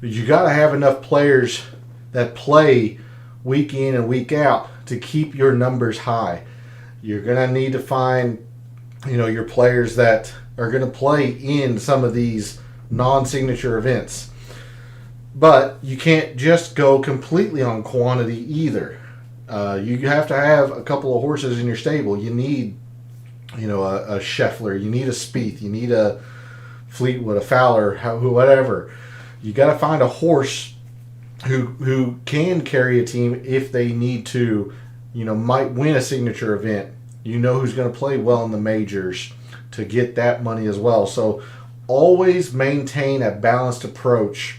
But you got to have enough players that play week in and week out to keep your numbers high. You're going to need to find, your players that are going to play in some of these non-signature events. But you can't just go completely on quantity either. You have to have a couple of horses in your stable. You need, a Scheffler. You need a Spieth. You need a Fleetwood, a Fowler, whatever. You got to find a horse who can carry a team if they need to. Might win a signature event. Who's going to play well in the majors to get that money as well. So always maintain a balanced approach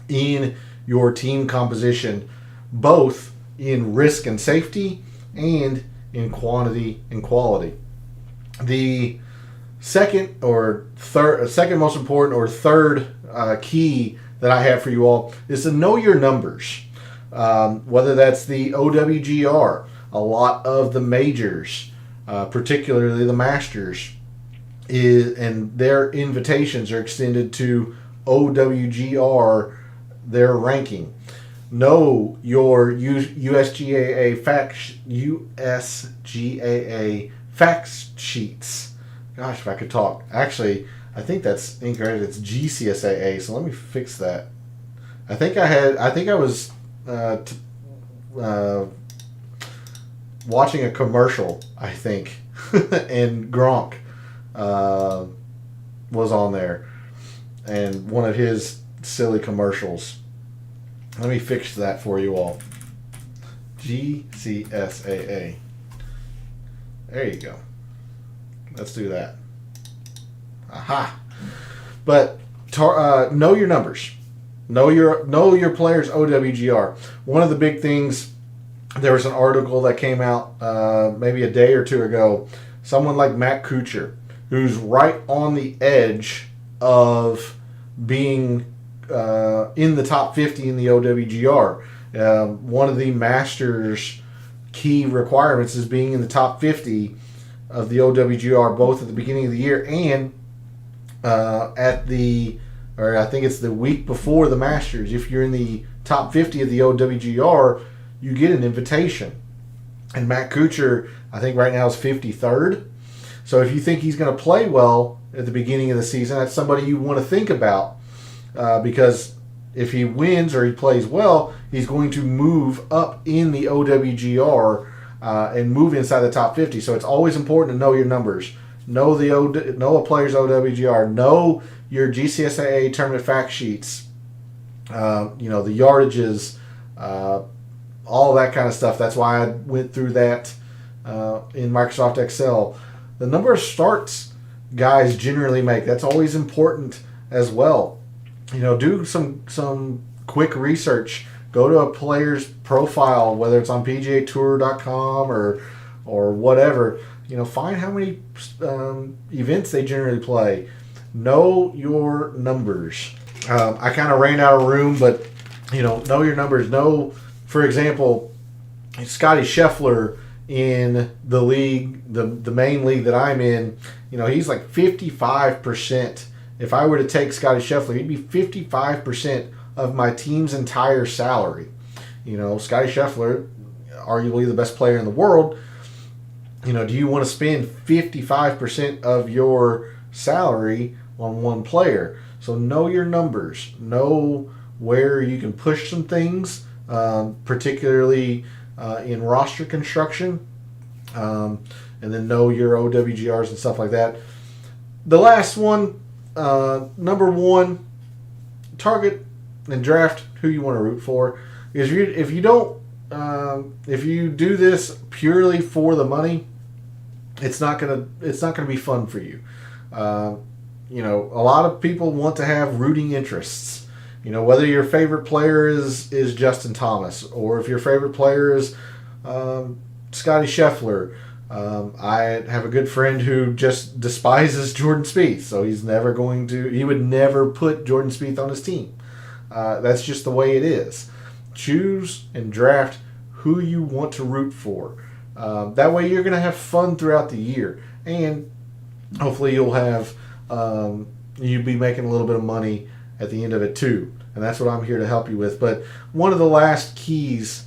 in your team composition, both in risk and safety and in quantity and quality. The second most important or third key that I have for you all is to know your numbers. Whether that's the OWGR, a lot of the majors, particularly the Masters, and their invitations are extended to OWGR, their ranking. Know your USGAA fact sheets. Gosh, if I could talk. Actually, I think that's incorrect. It's GCSAA. So let me fix that. I think I was watching a commercial, I think, and Gronk was on there, and one of his silly commercials. Let me fix that for you all. GCSAA. There you go. Let's do that. Aha. But know your numbers. Know your players' OWGR. One of the big things, there was an article that came out maybe a day or two ago. Someone like Matt Kuchar, who's right on the edge of being in the top 50 in the OWGR. One of the Masters' key requirements is being in the top 50 of the OWGR, both at the beginning of the year and at the or I think it's the week before the Masters, if you're in the top 50 of the OWGR, you get an invitation. And Matt Kuchar, I think right now is 53rd. So if you think he's going to play well at the beginning of the season, that's somebody you want to think about, because if he wins or he plays well, he's going to move up in the OWGR and move inside the top 50. So it's always important to know your numbers. Know a player's OWGR. Know your GCSAA tournament fact sheets. The yardages, all that kind of stuff. That's why I went through that in Microsoft Excel. The number of starts guys generally make, that's always important as well. Do some quick research. Go to a player's profile, whether it's on PGAtour.com or whatever. Find how many events they generally play. Know your numbers. I kind of ran out of room, but know your numbers. Know, for example, Scotty Scheffler in the league, the main league that I'm in. He's like 55%. If I were to take Scotty Scheffler, he'd be 55% of my team's entire salary. Scotty Scheffler, arguably the best player in the world. Do you want to spend 55% of your salary on one player? So know your numbers. Know where you can push some things, particularly in roster construction, and then know your OWGRs and stuff like that. The last one, number one, target and draft who you want to root for. Because if you do this purely for the money, it's not gonna be fun for you. A lot of people want to have rooting interests. Whether your favorite player is Justin Thomas, or if your favorite player is Scotty Scheffler. I have a good friend who just despises Jordan Spieth, so he would never put Jordan Spieth on his team. That's just the way it is. Choose and draft who you want to root for. That way you're going to have fun throughout the year, and hopefully you'll be making a little bit of money at the end of it too. And that's what I'm here to help you with. But one of the last keys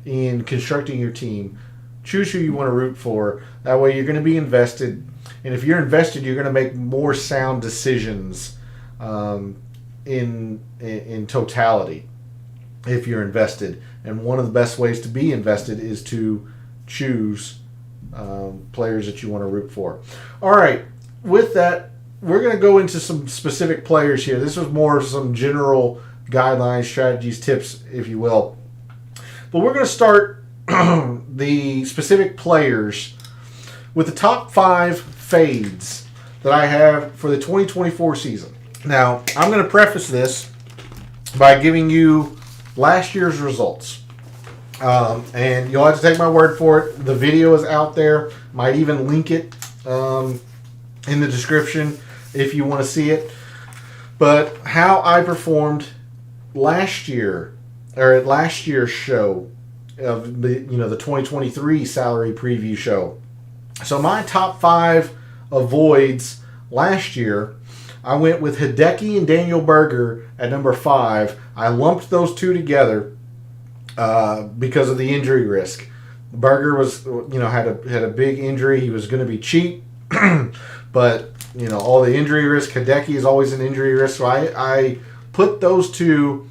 in constructing your team, choose who you want to root for. That way you're going to be invested. And if you're invested, you're going to make more sound decisions in totality if you're invested. And one of the best ways to be invested is to choose players that you want to root for. All right. With that, we're going to go into some specific players here. This was more some general guidelines, strategies, tips, if you will. But we're going to start the specific players with the top 5 fades that I have for the 2024 season. Now, I'm going to preface this by giving you last year's results. And you'll have to take my word for it. The video is out there. Might even link it in the description if you want to see it. But how I performed last year, or at last year's show of the 2023 salary preview show. So my top 5 avoids last year, I went with Hideki and Daniel Berger at number 5. I lumped those two together because of the injury risk. Berger was, had a big injury. He was going to be cheap, but all the injury risk. Hideki is always an injury risk, so I put those two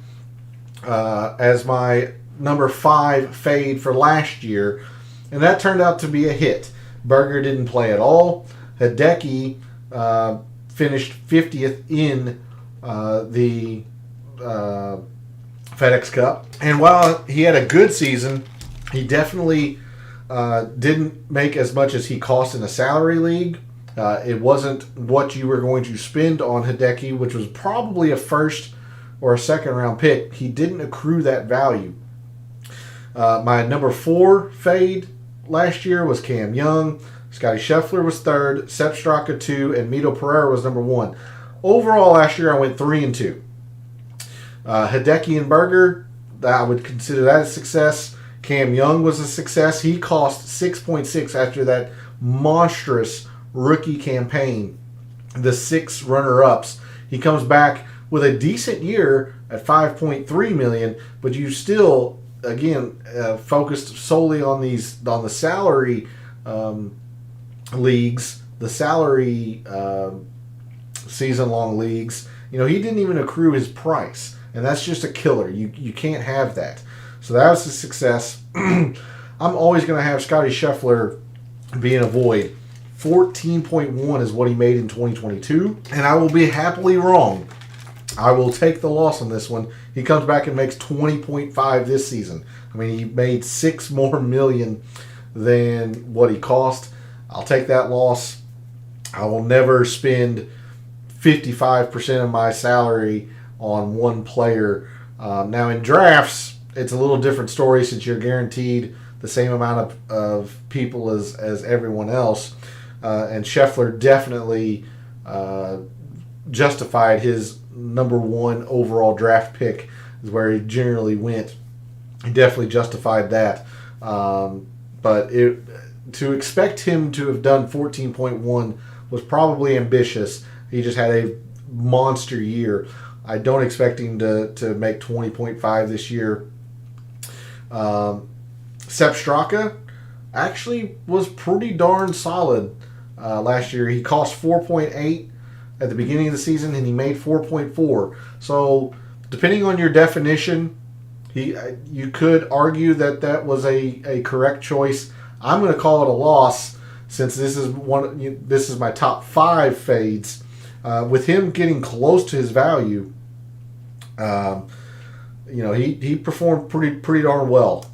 as my number 5 fade for last year, and that turned out to be a hit. Berger didn't play at all. Hideki finished 50th in the FedEx Cup, and while he had a good season, he definitely didn't make as much as he cost in a salary league. It wasn't what you were going to spend on Hideki, which was probably a first or a second round pick. He didn't accrue that value. My number 4 fade last year was Cam Young. Scotty Scheffler was 3rd, Sepp Straka 2, and Mito Pereira was number 1. Overall, last year I went 3-2. Hideki and Berger, I would consider that a success. Cam Young was a success. He cost 6.6 after that monstrous rookie campaign. The 6 runner-ups, He comes back with a decent year at $5.3 million, but you still, again, focused solely on the salary leagues, the salary season-long leagues. He didn't even accrue his price, and that's just a killer. You can't have that. So that was a success. I'm always going to have Scotty Scheffler being a void. 14.1 is what he made in 2022, and I will be happily wrong. I will take the loss on this one. He comes back and makes 20.5 this season. I mean, he made $6 million more than what he cost. I'll take that loss. I will never spend 55% of my salary on one player. Now, in drafts, it's a little different story since you're guaranteed the same amount of people as everyone else. And Scheffler definitely justified his number one overall draft pick, is where he generally went. He definitely justified that. But to expect him to have done 14.1 was probably ambitious. He just had a monster year. I don't expect him to make 20.5 this year. Sepp Straka actually was pretty darn solid last year. He cost 4.8 at the beginning of the season, and he made 4.4. So, depending on your definition, you could argue that was a correct choice. I'm going to call it a loss, since this is my top 5 fades. With him getting close to his value, he performed pretty darn well.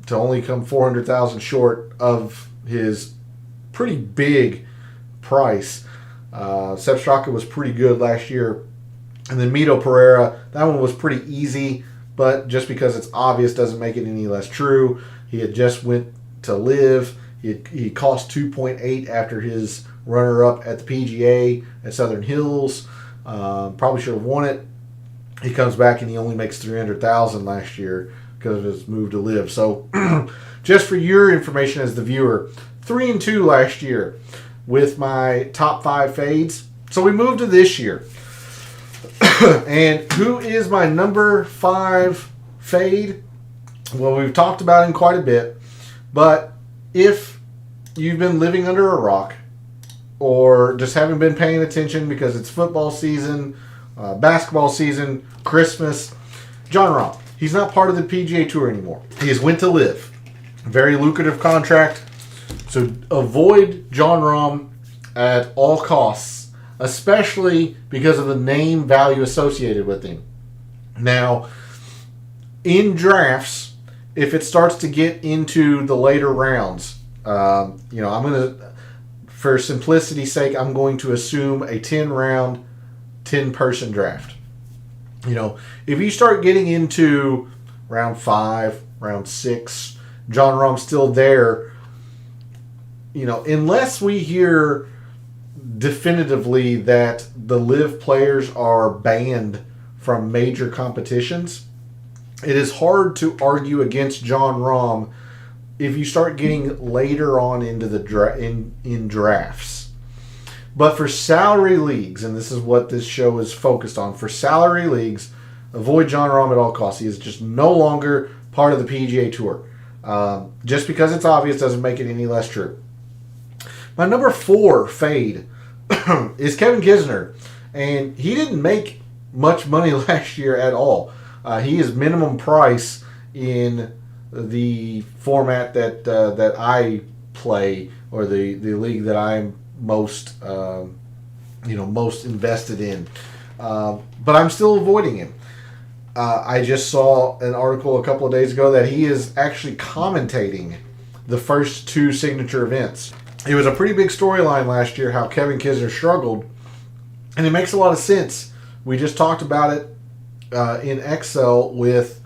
To only come 400,000 short of his pretty big price. Sepp Straka was pretty good last year. And then Mito Pereira, that one was pretty easy, but just because it's obvious doesn't make it any less true. He had just went to live. He cost 2.8 after his runner-up at the PGA at Southern Hills. Probably should have won it. He comes back and he only makes 300,000 last year because of his move to live. So, just for your information as the viewer, 3-2 last year with my top 5 fades. So we move to this year. And who is my number 5 fade? Well, we've talked about him quite a bit. But if you've been living under a rock, or just haven't been paying attention because it's football season, basketball season, Christmas, Jon Rahm. He's not part of the PGA Tour anymore. He has went to live. Very lucrative contract. So avoid Jon Rahm at all costs, especially because of the name value associated with him. Now, in drafts, if it starts to get into the later rounds, I'm going to, for simplicity's sake, I'm going to assume a 10-round, 10-person draft. If you start getting into round 5, round 6, Jon Rahm's still there, unless we hear definitively that the live players are banned from major competitions, it is hard to argue against Jon Rahm if you start getting later on into the in drafts. But for salary leagues, and this is what this show is focused on, for salary leagues, avoid Jon Rahm at all costs. He is just no longer part of the PGA Tour. Just because it's obvious doesn't make it any less true. My number 4 fade is Kevin Kisner. And he didn't make much money last year at all. He is minimum price in the format that I play, or the league that I'm most invested in. But I'm still avoiding him. I just saw an article a couple of days ago that he is actually commentating the first 2 signature events. It was a pretty big storyline last year how Kevin Kisner struggled, and it makes a lot of sense. We just talked about it in Excel with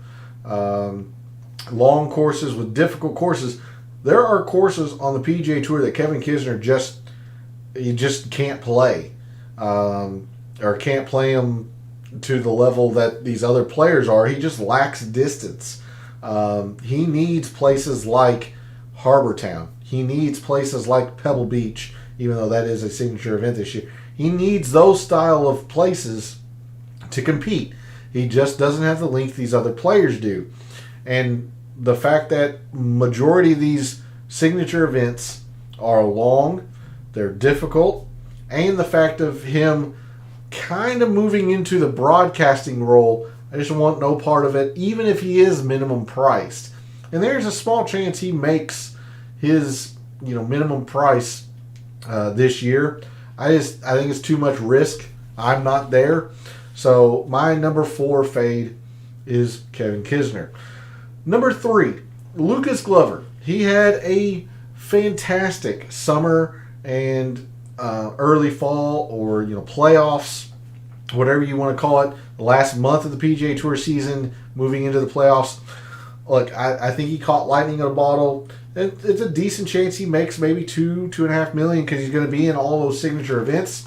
long courses, with difficult courses. There are courses on the PGA Tour that Kevin Kisner just can't play, or can't play them to the level that these other players are. He just lacks distance. He needs places like Harbortown. He needs places like Pebble Beach, even though that is a signature event this year. He needs those style of places to compete. He just doesn't have the length these other players do. And the fact that majority of these signature events are long, they're difficult, and the fact of him kind of moving into the broadcasting role, I just want no part of it, even if he is minimum priced. And there's a small chance he makes his minimum price this year. I think it's too much risk. I'm not there. So my number 4 fade is Kevin Kisner. Number 3, Lucas Glover. He had a fantastic summer and early fall, or playoffs, whatever you want to call it. The last month of the PGA Tour season, moving into the playoffs. Look, I think he caught lightning in a bottle. It's a decent chance he makes maybe $2.5 million because he's going to be in all those signature events.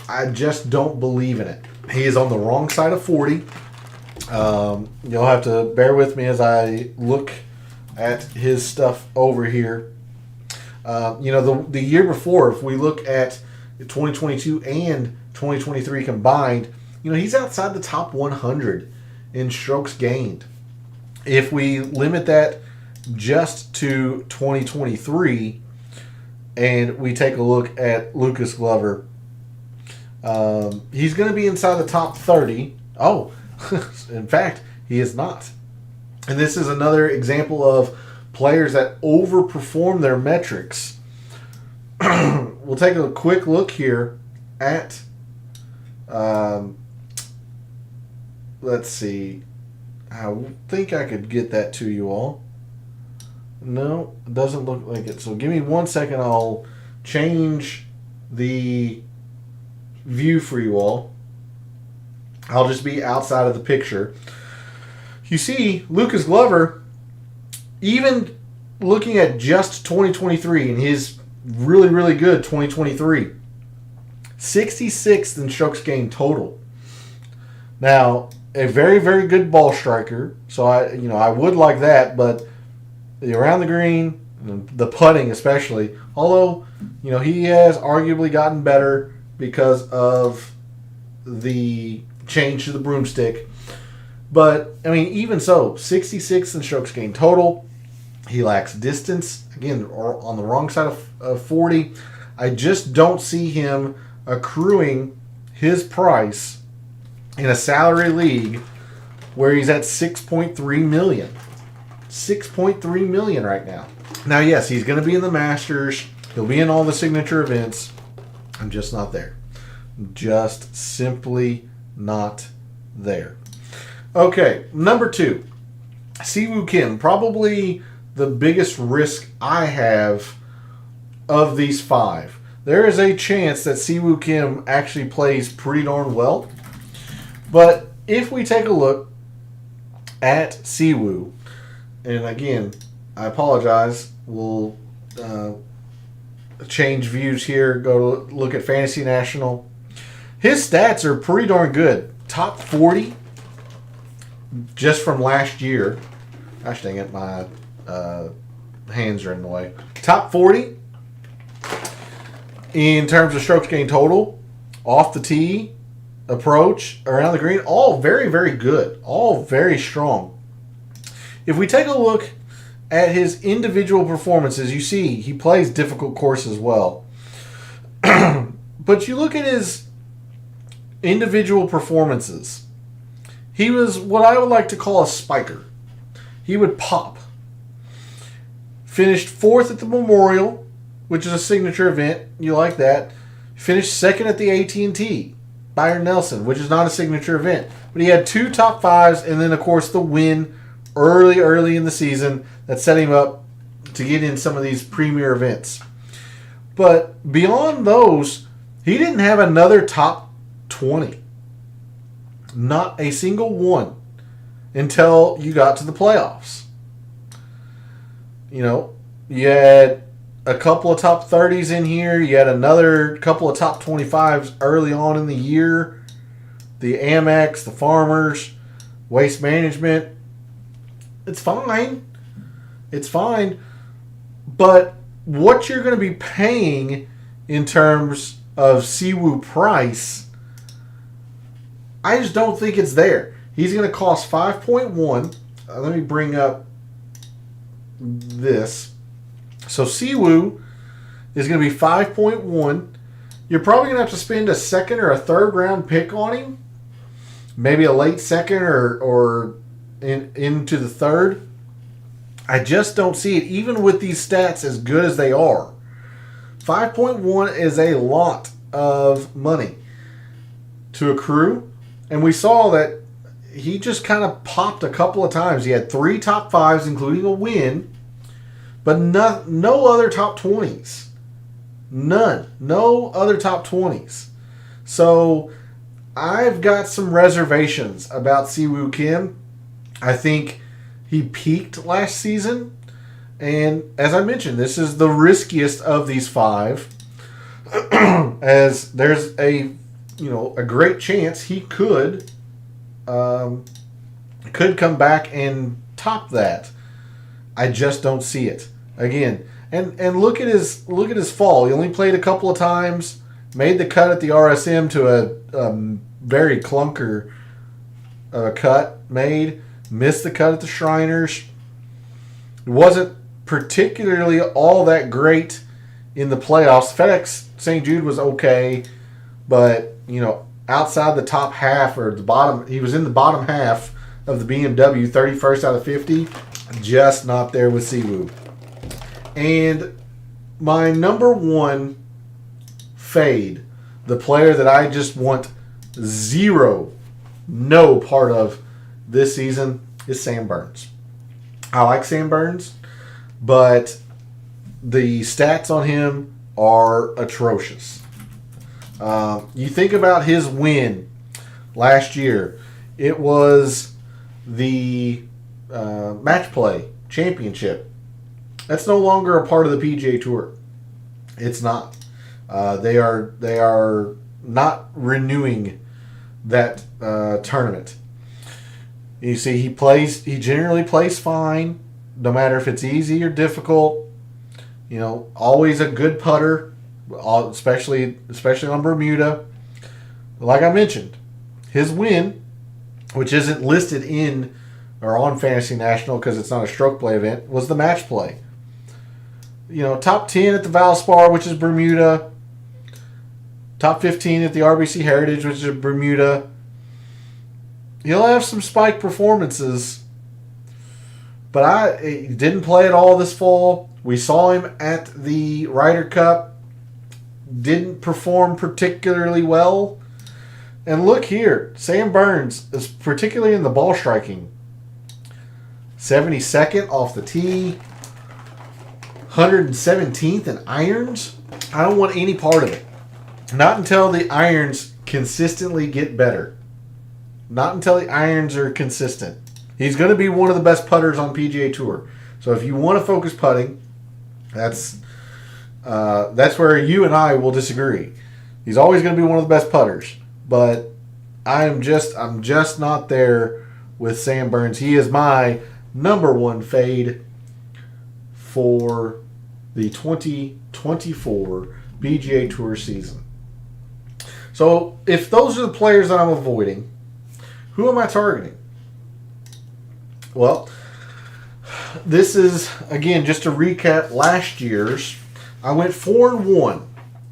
I just don't believe in it. He is on the wrong side of 40. You'll have to bear with me as I look at his stuff over here. The year before, if we look at 2022 and 2023 combined, he's outside the top 100 in strokes gained. If we limit that just to 2023 and we take a look at Lucas Glover, he's going to be inside the top 30. Oh, in fact, he is not. And this is another example of players that overperform their metrics. We'll take a quick look here at, let's see. I think I could get that to you all. No, it doesn't look like it. So give me 1 second. I'll change the view for you all. I'll just be outside of the picture. You see, Lucas Glover, even looking at just 2023 and his really, really good 2023, 66th in strokes gained total. Now, a very, very good ball striker. So I would like that, but around the green, the putting especially, although he has arguably gotten better because of the change to the broomstick. But even so, 66th in strokes gained total. He lacks distance. Again, on the wrong side of 40. I just don't see him accruing his price in a salary league where he's at $6.3 million. $6.3 million right now. Now, yes, he's going to be in the Masters. He'll be in all the signature events. I'm just not there. Just simply not there. Okay, number 2. Siwoo Kim. Probably the biggest risk I have of these 5. There is a chance that Siwoo Kim actually plays pretty darn well. But if we take a look at Siwoo, and again, I apologize, we'll change views here, go to look at Fantasy National. His stats are pretty darn good. Top 40 just from last year. Gosh dang it, my hands are in the way. Top 40 in terms of strokes gained total, off the tee, approach, around the green, all very, very good. All very strong. If we take a look at his individual performances, you see he plays difficult courses well. But you look at his individual performances, he was what I would like to call a spiker. He would pop. Finished 4th at the Memorial, which is a signature event. You like that. Finished 2nd at the AT&T. Byron Nelson, which is not a signature event. But he had 2 top 5s, and then, of course, the win early in the season that set him up to get in some of these premier events. But beyond those, he didn't have another top 20. Not a single one until you got to the playoffs. You had a couple of top 30s in here. You had another couple of top 25s early on in the year. The Amex, the Farmers, Waste Management. It's fine. It's fine. But what you're going to be paying in terms of Siwoo price, I just don't think it's there. He's going to cost 5.1. Let me bring up this. So Siwoo is going to be 5.1. You're probably going to have to spend a second or a third round pick on him. Maybe a late second or into the third. I just don't see it, even with these stats as good as they are. 5.1 is a lot of money to accrue. And we saw that he just kind of popped a couple of times. He had 3 top 5s, including a win, but no other top 20s. None. No other top 20s. So I've got some reservations about Siwoo Kim. I think he peaked last season. And as I mentioned, this is the riskiest of these 5. As there's a great chance he could come back and top that. I just don't see it. Again, and look at his fall. He only played a couple of times, made the cut at the RSM to a very clunker cut made, missed the cut at the Shriners. It wasn't particularly all that great in the playoffs. FedEx St. Jude was okay, but outside the top half or the bottom, he was in the bottom half of the BMW, 31st out of 50. Just not there with Siwoo. And my number one fade, the player that I just want no part of this season, is Sam Burns. I like Sam Burns, but the stats on him are atrocious. You think about his win last year. It was the match play championship. That's no longer a part of the PGA Tour. It's not. They are not renewing that tournament. You see, he generally plays fine, no matter if it's easy or difficult. Always a good putter, especially on Bermuda. Like I mentioned, his win, which isn't listed in or on Fantasy National because it's not a stroke play event, was the match play. Top 10 at the Valspar, which is Bermuda. Top 15 at the RBC Heritage, which is Bermuda. He'll have some spike performances, but he didn't play at all this fall. We saw him at the Ryder Cup. Didn't perform particularly well. And look here, Sam Burns is particularly in the ball striking. 72nd off the tee. 117th in irons. I don't want any part of it. Not until the irons consistently get better. Not until the irons are consistent. He's going to be one of the best putters on PGA Tour. So if you want to focus putting, that's where you and I will disagree. He's always going to be one of the best putters, but I'm just not there with Sam Burns. He is my number one fade for the 2024 PGA Tour season. So if those are the players that I'm avoiding, who am I targeting? Well, this is, again, just to recap last year's. I went 4-1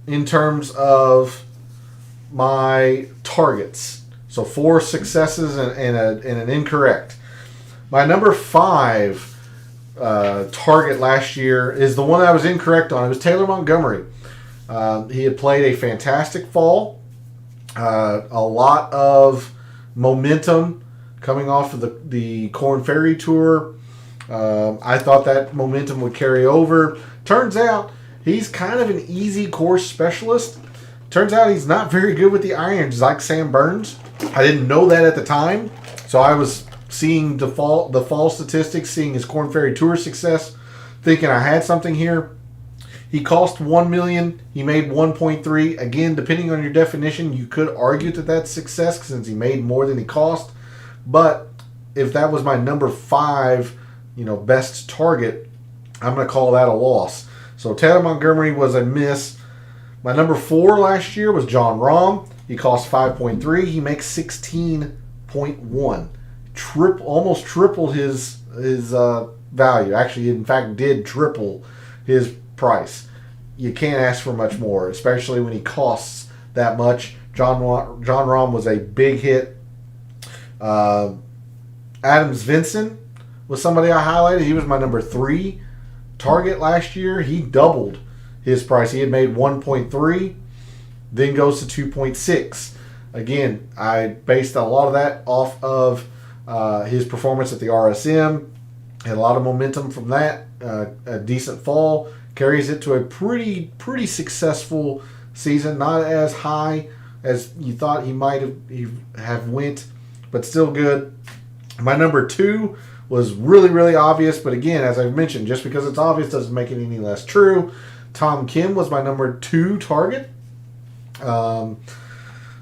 in terms of my targets. So 4 successes and an incorrect. My number 5 target last year is the one I was incorrect on. It was Taylor Montgomery. He had played a fantastic fall. A lot of momentum coming off of the Korn Ferry Tour. I thought that momentum would carry over. Turns out he's kind of an easy course specialist. Turns out he's not very good with the irons like Sam Burns. I didn't know that at the time. So I was seeing the fall statistics, seeing his Korn Ferry Tour success, thinking I had something here. He cost $1 million. He made 1.3. Again, depending on your definition, you could argue that that's success since he made more than he cost. But if that was my number 5, best target, I'm going to call that a loss. So Taylor Montgomery was a miss. My number 4 last year was John Rahm. He cost 5.3. He makes 16.1. Almost tripled his value. Actually, in fact, did triple his price. You can't ask for much more, especially when he costs that much. John Rahm was a big hit. Adams Vincent was somebody I highlighted. He was my number 3 target last year. He doubled his price. He had made 1.3, then goes to 2.6. Again, I based a lot of that off of his performance at the RSM. Had a lot of momentum from that. A decent fall. Carries it to a pretty successful season. Not as high as you thought he might have went, but still good. My number 2 was really obvious, but again, as I've mentioned, just because it's obvious doesn't make it any less true. Tom Kim was my number 2 target.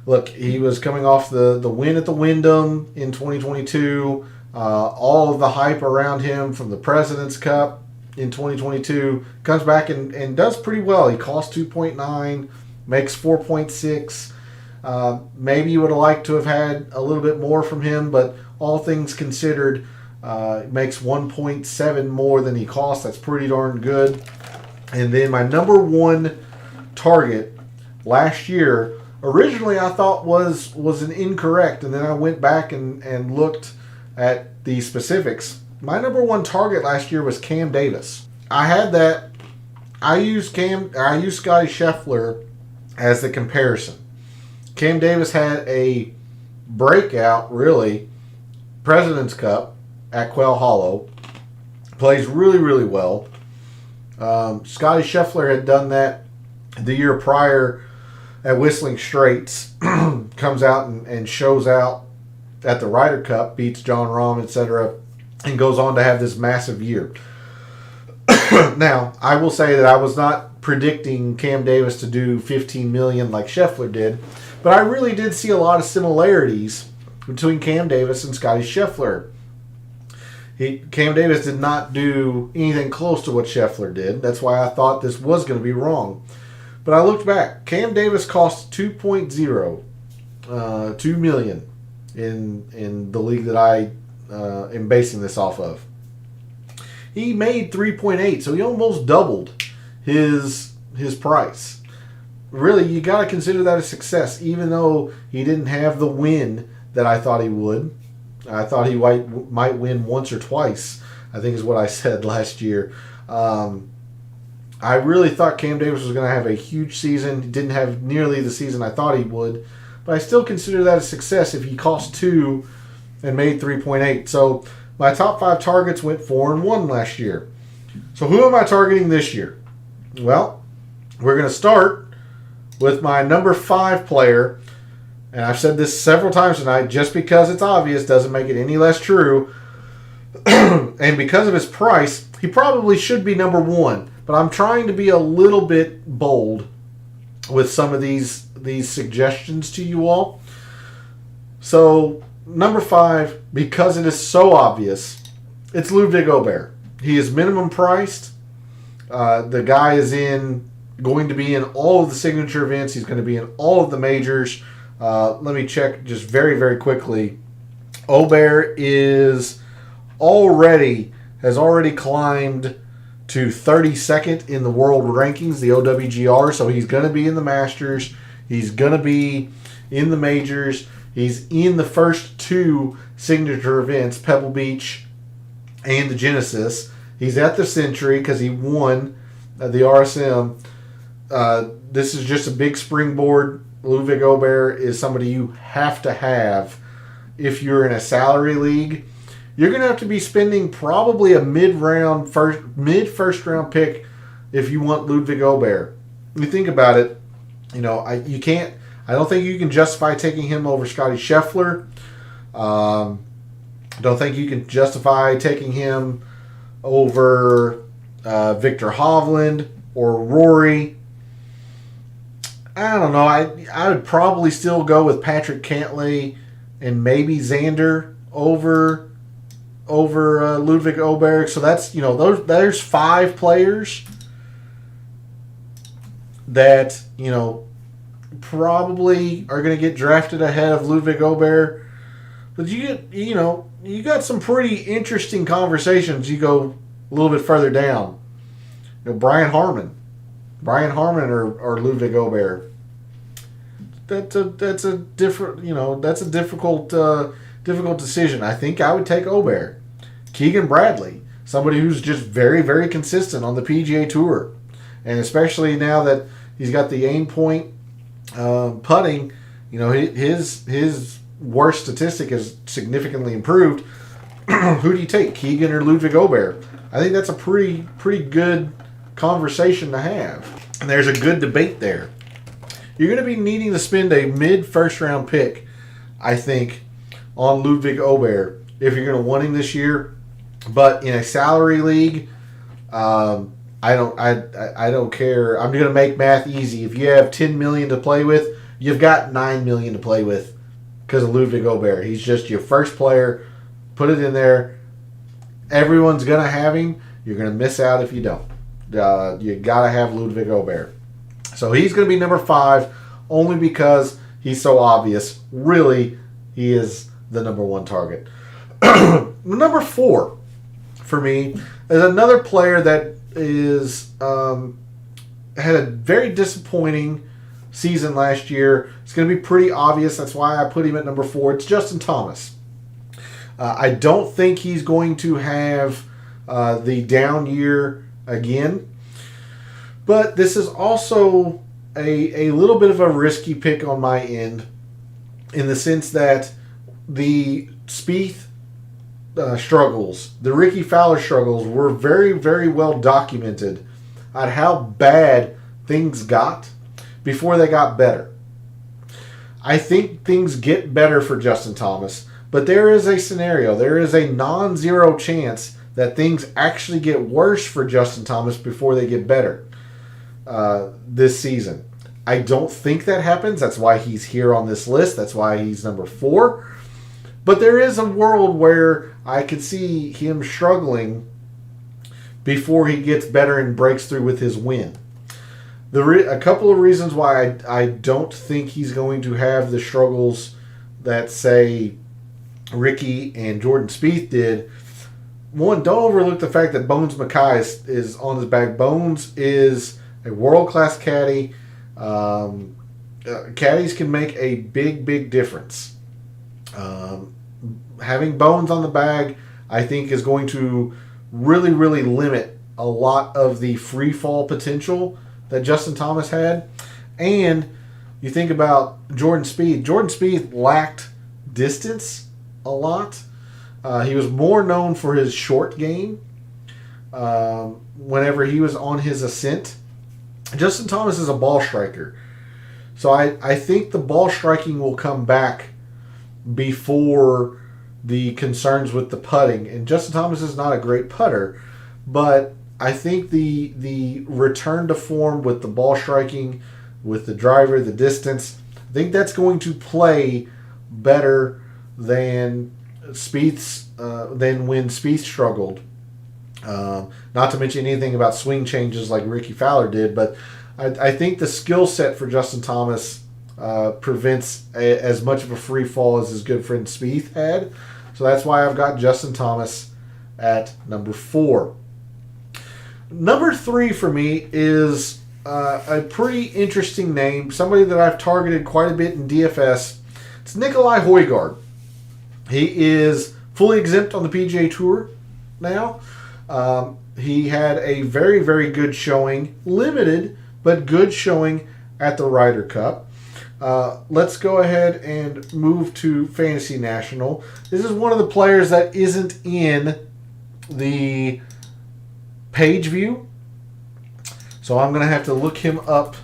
Look, he was coming off the win at the Wyndham in 2022. All of the hype around him from the President's Cup in 2022. Comes back and does pretty well. He costs 2.9, makes 4.6. Maybe you would have liked to have had a little bit more from him, but all things considered, makes 1.7 more than he costs. That's pretty darn good. And then my number 1 target last year, originally I thought was an incorrect, and then I went back and looked at the specifics. My number 1 target last year was Cam Davis. I had that. I used Scotty Scheffler as the comparison. Cam Davis had a breakout, really, President's Cup at Quail Hollow. Plays really well. Scotty Scheffler had done that the year prior at Whistling Straits. Comes out and shows out at the Ryder Cup, beats John Rahm, etc., and goes on to have this massive year. Now, I will say that I was not predicting Cam Davis to do 15 million like Scheffler did, but I really did see a lot of similarities between Cam Davis and Scotty Scheffler. Cam Davis did not do anything close to what Scheffler did. That's why I thought this was going to be wrong. But I looked back. Cam Davis cost 2.0, $2 million in the league that I am basing this off of. He made 3.8, so he almost doubled his price. Really, you got to consider that a success, even though he didn't have the win that I thought he would. I thought he might win once or twice, I think is what I said last year. I really thought Cam Davis was going to have a huge season. He didn't have nearly the season I thought he would, but I still consider that a success if he cost 2 and made 3.8. So my top 5 targets went 4-1 last year. So who am I targeting this year? Well, we're going to start with my number 5 player. And I've said this several times tonight, just because it's obvious doesn't make it any less true. And because of his price, he probably should be number 1. But I'm trying to be a little bit bold with some of these suggestions to you all. So, number 5, because it is so obvious, it's Ludwig Aubert. He is minimum priced. The guy is going to be in all of the signature events. He's going to be in all of the majors. Let me check just very quickly. Aubert has already climbed to 32nd in the world rankings, the OWGR. So he's going to be in the Masters. He's going to be in the majors. He's in the first 2 signature events, Pebble Beach and the Genesis. He's at the Century because he won the RSM. This is just a big springboard. Ludwig Aubert is somebody you have to have if you're in a salary league. You're going to have to be spending probably a mid-first round pick if you want Ludwig Aubert. You think about it, I don't think you can justify taking him over Scotty Scheffler. Don't think you can justify taking him over Victor Hovland or Rory. I don't know. I would probably still go with Patrick Cantlay and maybe Xander over Ludwig Aubert. So that's there's 5 players. that, probably are going to get drafted ahead of Ludwig Aubert. But you got some pretty interesting conversations. You go a little bit further down. Brian Harmon or Ludwig Aubert. That's a different, that's a difficult decision. I think I would take Aubert. Keegan Bradley, somebody who's just very, very consistent on the PGA Tour, and especially now that he's got the aim point putting, his worst statistic is significantly improved. Who do you take, Keegan or Ludwig Aubert? I think that's a pretty good conversation to have, and there's a good debate there. You're going to be needing to spend a mid-first round pick, I think, on Ludwig Aubert if you're going to want him this year. But in a salary league, I don't care. I'm going to make math easy. If you have $10 million to play with, you've got $9 million to play with because of Ludwig Aubert. He's just your first player. Put it in there. Everyone's going to have him. You're going to miss out if you don't. You got to have Ludwig Aubert. So he's going to be number 5 only because he's so obvious. Really, he is the number 1 target. Number 4 for me is another player that is had a very disappointing season last year. It's going to be pretty obvious. That's why I put him at number 4. It's Justin Thomas. I don't think he's going to have the down year again. But this is also a little bit of a risky pick on my end in the sense that the Spieth struggles, the Ricky Fowler struggles were very, very well documented on how bad things got before they got better. I think things get better for Justin Thomas, but there is a scenario, there is a non-zero chance that things actually get worse for Justin Thomas before they get better. This season. I don't think that happens. That's why he's here on this list. That's why he's number 4. But there is a world where I could see him struggling before he gets better and breaks through with his win. A couple of reasons why I don't think he's going to have the struggles that, say, Ricky and Jordan Spieth did. One, don't overlook the fact that Bones Mackay is on his back. Bones is a world-class caddy. Caddies can make a big, big difference. Having Bones on the bag, I think, is going to really, really limit a lot of the free fall potential that Justin Thomas had. And you think about Jordan Spieth. Jordan Spieth lacked distance a lot. He was more known for his short game whenever he was on his ascent. Justin Thomas is a ball striker. So I think the ball striking will come back before the concerns with the putting. And Justin Thomas is not a great putter, but I think the return to form with the ball striking, with the driver, the distance, I think that's going to play better than when Spieth struggled. Not to mention anything about swing changes like Ricky Fowler did, but I think the skill set for Justin Thomas prevents as much of a free fall as his good friend Spieth had. So that's why I've got Justin Thomas at number 4. Number 3 for me is a pretty interesting name, somebody that I've targeted quite a bit in DFS. It's Nikolai Højgaard. He is fully exempt on the PGA Tour now. He had a very, very good showing, limited, but good showing at the Ryder Cup. Let's go ahead and move to Fantasy National. This is one of the players that isn't in the page view, so I'm going to have to look him up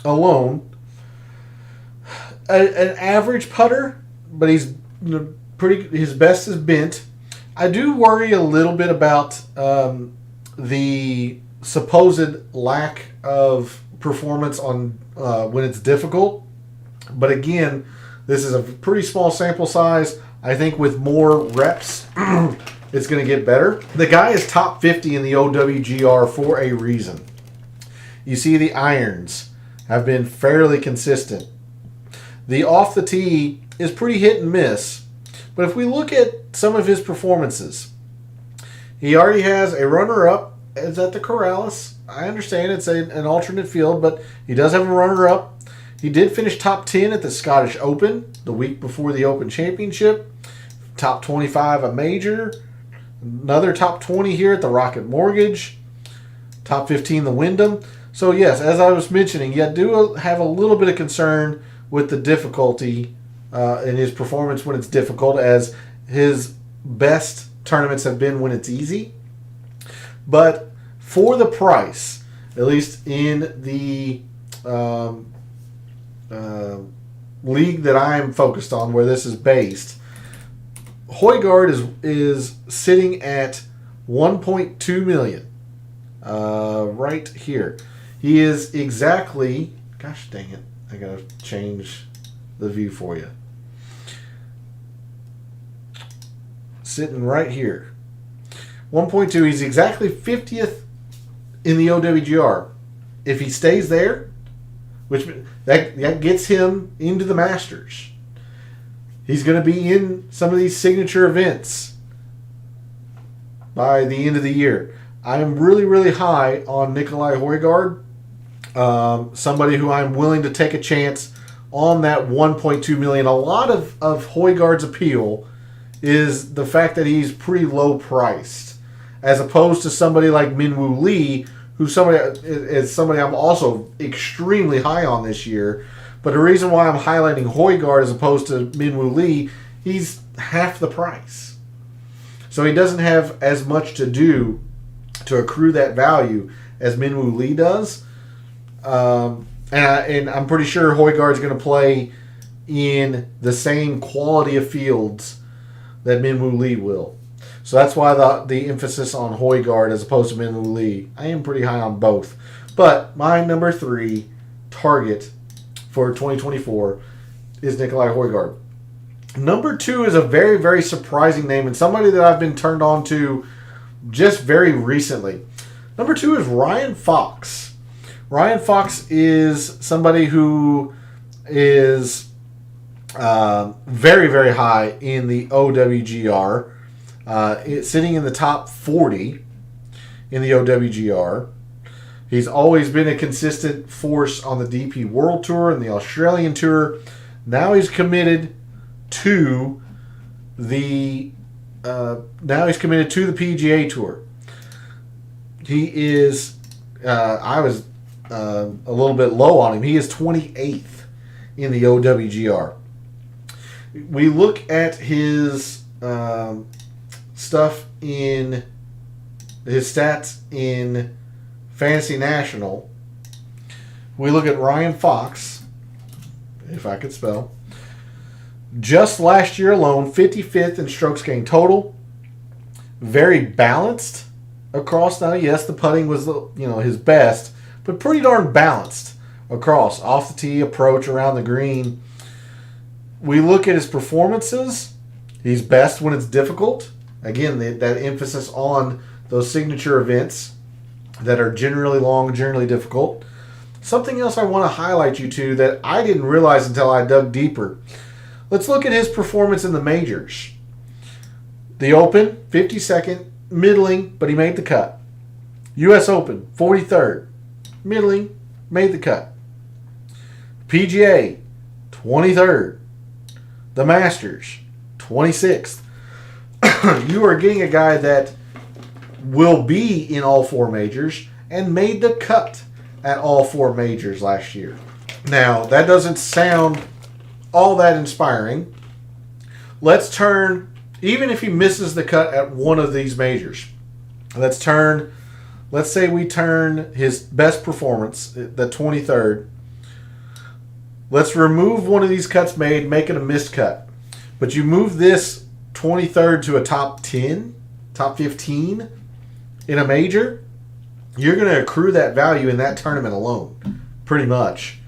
alone. An average putter, but he's his best is bent. I do worry a little bit about the supposed lack of performance on when it's difficult. But again, this is a pretty small sample size. I think with more reps, it's going to get better. The guy is top 50 in the OWGR for a reason. You see the irons have been fairly consistent. The off the tee is pretty hit and miss. But if we look at some of his performances, he already has a runner-up. Is at the Corrales. I understand it's an alternate field, but he does have a runner-up. He did finish top 10 at the Scottish Open the week before the Open Championship. Top 25 a major. Another top 20 here at the Rocket Mortgage. Top 15 the Wyndham. So yes, as I was mentioning, you do have a little bit of concern with the difficulty in his performance when it's difficult, as his best tournaments have been when it's easy. But for the price, at least in the league that I am focused on, where this is based, Højgaard is sitting at 1.2 million. Right here. He is exactly, gosh dang it, I gotta change the view for you. Sitting right here. 1.2, he's exactly 50th in the OWGR. If he stays there, which that gets him into the Masters. He's going to be in some of these signature events by the end of the year. I am really, really high on Nicolai Højgaard. Somebody who I'm willing to take a chance on that 1.2 million. A lot of Højgaard's appeal is the fact that he's pretty low priced, as opposed to somebody like Minwoo Lee, who is somebody I'm also extremely high on this year. But the reason why I'm highlighting Højgaard as opposed to Minwoo Lee, he's half the price. So he doesn't have as much to do to accrue that value as Minwoo Lee does. And I'm pretty sure Højgaard's going to play in the same quality of fields that Minwoo Lee will. So that's why the emphasis on Højgaard as opposed to Minwoo Lee. I am pretty high on both. But my number 3 target for 2024 is Nicolai Højgaard. Number 2 is a very, very surprising name, and somebody that I've been turned on to just very recently. Number 2 is Ryan Fox. Ryan Fox is somebody who is very, very high in the OWGR. Sitting in the top 40 in the OWGR. He's always been a consistent force on the DP World Tour and the Australian Tour. Now he's committed to the PGA Tour. He is. I was a little bit low on him. He is 28th in the OWGR. We look at his stuff in his stats in Fantasy National. We look at Ryan Fox, if I could spell. Just last year alone, 55th in strokes gained total. Very balanced across. Now, yes, the putting was his best, but pretty darn balanced across. Off the tee, approach, around the green. We look at his performances. He's best when it's difficult. Again, that emphasis on those signature events that are generally long, generally difficult. Something else I want to highlight you to that I didn't realize until I dug deeper. Let's look at his performance in the majors. The Open, 52nd, middling, but he made the cut. U.S. Open, 43rd, middling, made the cut. PGA, 23rd. The Masters, 26th. You are getting a guy that will be in all 4 majors and made the cut at all 4 majors last year. Now, that doesn't sound all that inspiring. Let's turn, even if he misses the cut at one of these majors, let's say we turn his best performance, the 23rd. Let's remove one of these cuts made, make it a missed cut. But you move this 23rd to a top 10, top 15 in a major, you're going to accrue that value in that tournament alone, pretty much.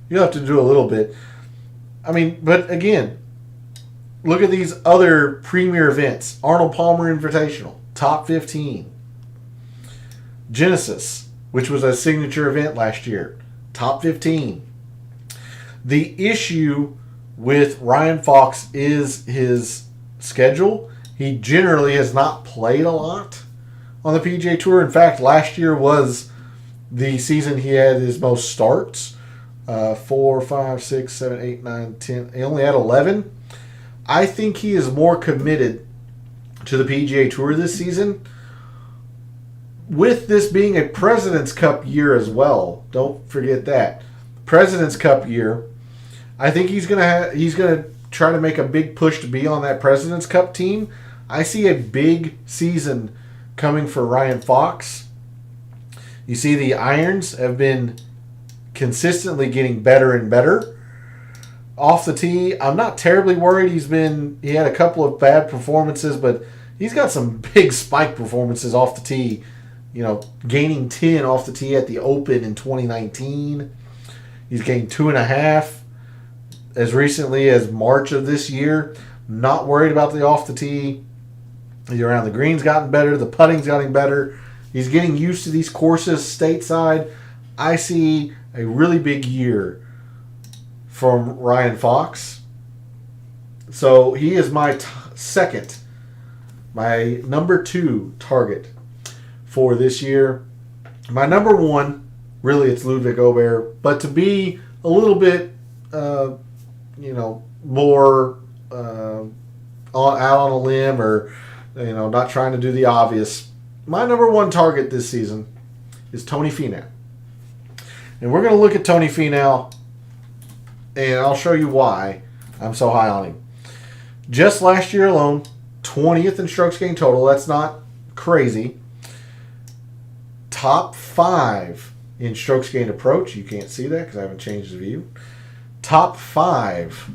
You'll have to do a little bit. I mean, but again, look at these other premier events. Arnold Palmer Invitational, top 15. Genesis, which was a signature event last year, top 15. The issue with Ryan Fox is his schedule. He generally has not played a lot on the PGA Tour. In fact, last year was the season he had his most starts. 4, 5, 6, 7, 8, 9, 10. He only had 11. I think he is more committed to the PGA Tour this season. With this being a President's Cup year as well, don't forget that. President's Cup year, I think he's gonna try to make a big push to be on that President's Cup team. I see a big season coming for Ryan Fox. You see the irons have been consistently getting better and better. Off the tee, I'm not terribly worried. He had a couple of bad performances, but he's got some big spike performances off the tee. Gaining 10 off the tee at the Open in 2019. He's gained 2.5 as recently as March of this year. Not worried about the off the tee. Around the green's gotten better. The putting's gotten better. He's getting used to these courses stateside. I see a really big year from Ryan Fox. So he is my my number 2 target for this year. My number 1, really, it's Ludwig Aubert. But to be a little bit, more out on a limb, or not trying to do the obvious, my number 1 target this season is Tony Finau. And we're going to look at Tony Finau, and I'll show you why I'm so high on him. Just last year alone, 20th in strokes gained total. That's not crazy. Top 5 in strokes gained approach. You can't see that because I haven't changed the view. Top 5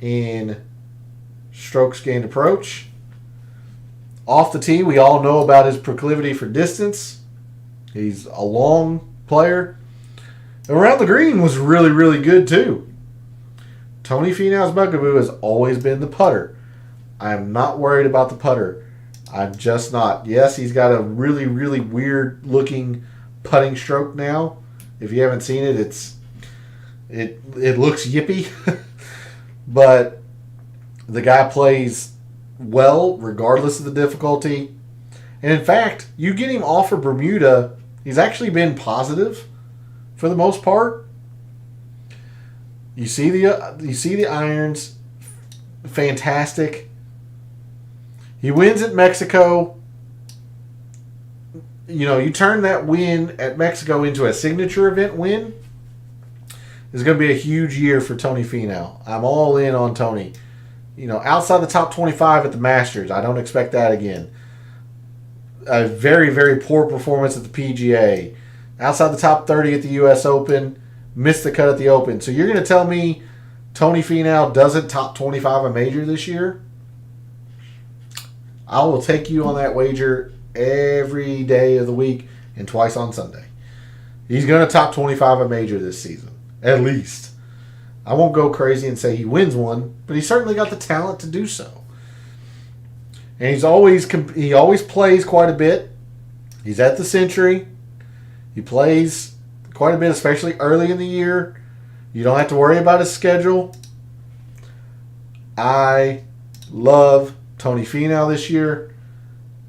in strokes gained approach. Off the tee, we all know about his proclivity for distance. He's a long player. Around the green was really, really good too. Tony Finau's bugaboo has always been the putter. I am not worried about the putter. I'm just not. Yes, he's got a really, really weird looking putting stroke now. If you haven't seen it, it looks yippy. But the guy plays well regardless of the difficulty. And in fact, you get him off of Bermuda, he's actually been positive for the most part. You see the irons, fantastic. He wins at Mexico. You turn that win at Mexico into a signature event win. It's going to be a huge year for Tony Finau. I'm all in on Tony. Outside the top 25 at the Masters, I don't expect that again. A very, very poor performance at the PGA. Outside the top 30 at the U.S. Open, missed the cut at the Open. So you're going to tell me Tony Finau doesn't top 25 a major this year? I will take you on that wager every day of the week and twice on Sunday. He's going to top 25 a major this season, at least. I won't go crazy and say he wins one, but he's certainly got the talent to do so. And he always plays quite a bit. He's at the Century. He plays quite a bit, especially early in the year. You don't have to worry about his schedule. I love Tony Finau this year,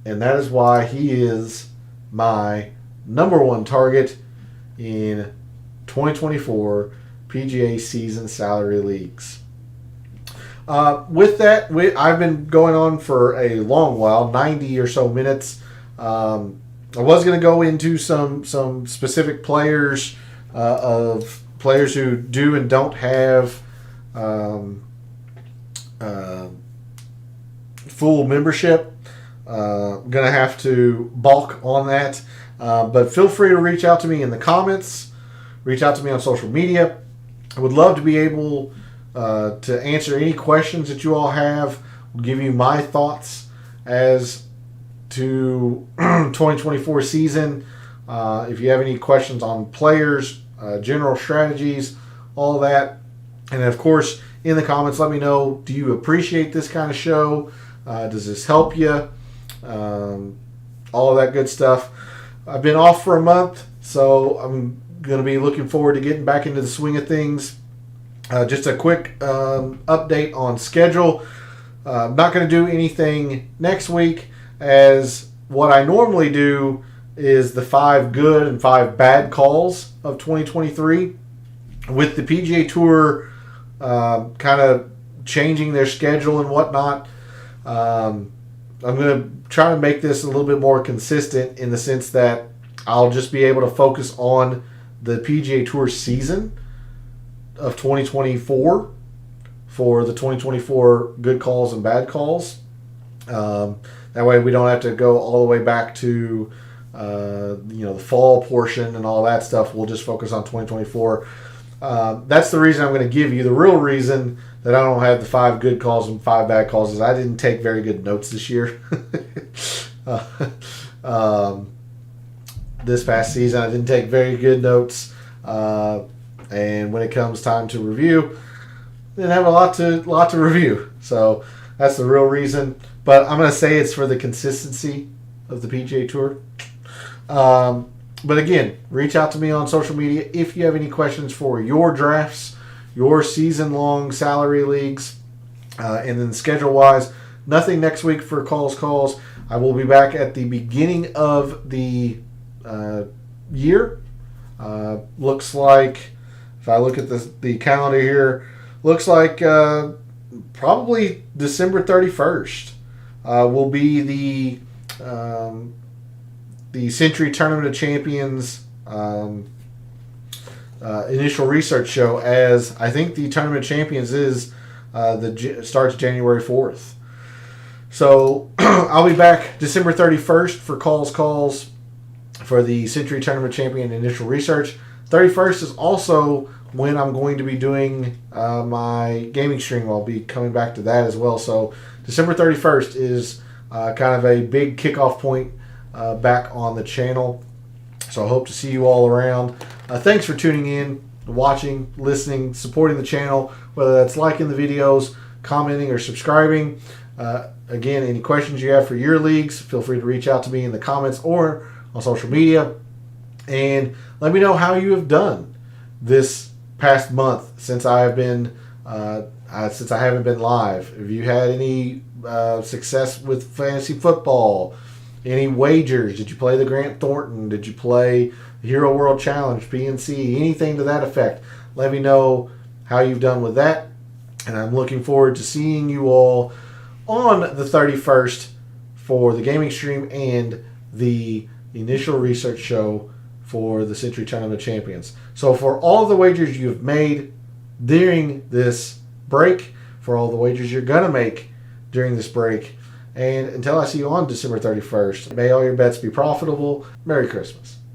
and that is why he is my number 1 target in 2024 PGA season salary leagues. With that, I've been going on for a long while, 90 or so minutes. I was going to go into some specific players of players who do and don't have full membership. Going to have to balk on that. But feel free to reach out to me in the comments. Reach out to me on social media. I would love to be able to answer any questions that you all have. I'll give you my thoughts as to 2024 season. If you have any questions on players, general strategies, all that. And of course, in the comments. Let me know, do you appreciate this kind of show? Does this help you? All of that good stuff. I've been off for a month, so I'm going to be looking forward to getting back into the swing of things. Just a quick update on schedule. I'm not going to do anything next week, as what I normally do is the 5 good and 5 bad calls of 2023. With the PGA Tour kind of changing their schedule and whatnot, I'm going to try to make this a little bit more consistent in the sense that I'll just be able to focus on the PGA Tour season of 2024 for the 2024 good calls and bad calls. That way we don't have to go all the way back to the fall portion and all that stuff. We'll just focus on 2024. That's the reason I'm going to give you. The real reason that I don't have the 5 good calls and 5 bad calls is I didn't take very good notes this year. This past season, I didn't take very good notes. And when it comes time to review, I didn't have a lot to review. So that's the real reason. But I'm going to say it's for the consistency of the PGA Tour. But again, reach out to me on social media if you have any questions for your drafts, your season-long salary leagues, and then schedule-wise, nothing next week for calls. I will be back at the beginning of the year. Looks like, if I look at the calendar here, looks like probably December 31st will be the Century Tournament of Champions initial research show, as I think the Tournament of Champions starts January 4th. So I'll be back December 31st for calls for the Century Tournament Champion initial research. 31st is also when I'm going to be doing my gaming stream. I'll be coming back to that as well. So December 31st is kind of a big kickoff point back on the channel. So I hope to see you all around. Thanks for tuning in, watching, listening, supporting the channel, whether that's liking the videos, commenting, or subscribing. Again, any questions you have for your leagues, feel free to reach out to me in the comments or on social media. And let me know how you have done this past month since I have been since I haven't been live. Have you had any success with fantasy football? Any wagers? Did you play the Grant Thornton? Did you play the Hero World Challenge, PNC? Anything to that effect? Let me know how you've done with that. And I'm looking forward to seeing you all on the 31st for the gaming stream and the initial research show for the Century Tournament of Champions. So for all the wagers you've made during this break, for all the wagers you're going to make during this break, and until I see you on December 31st, may all your bets be profitable. Merry Christmas.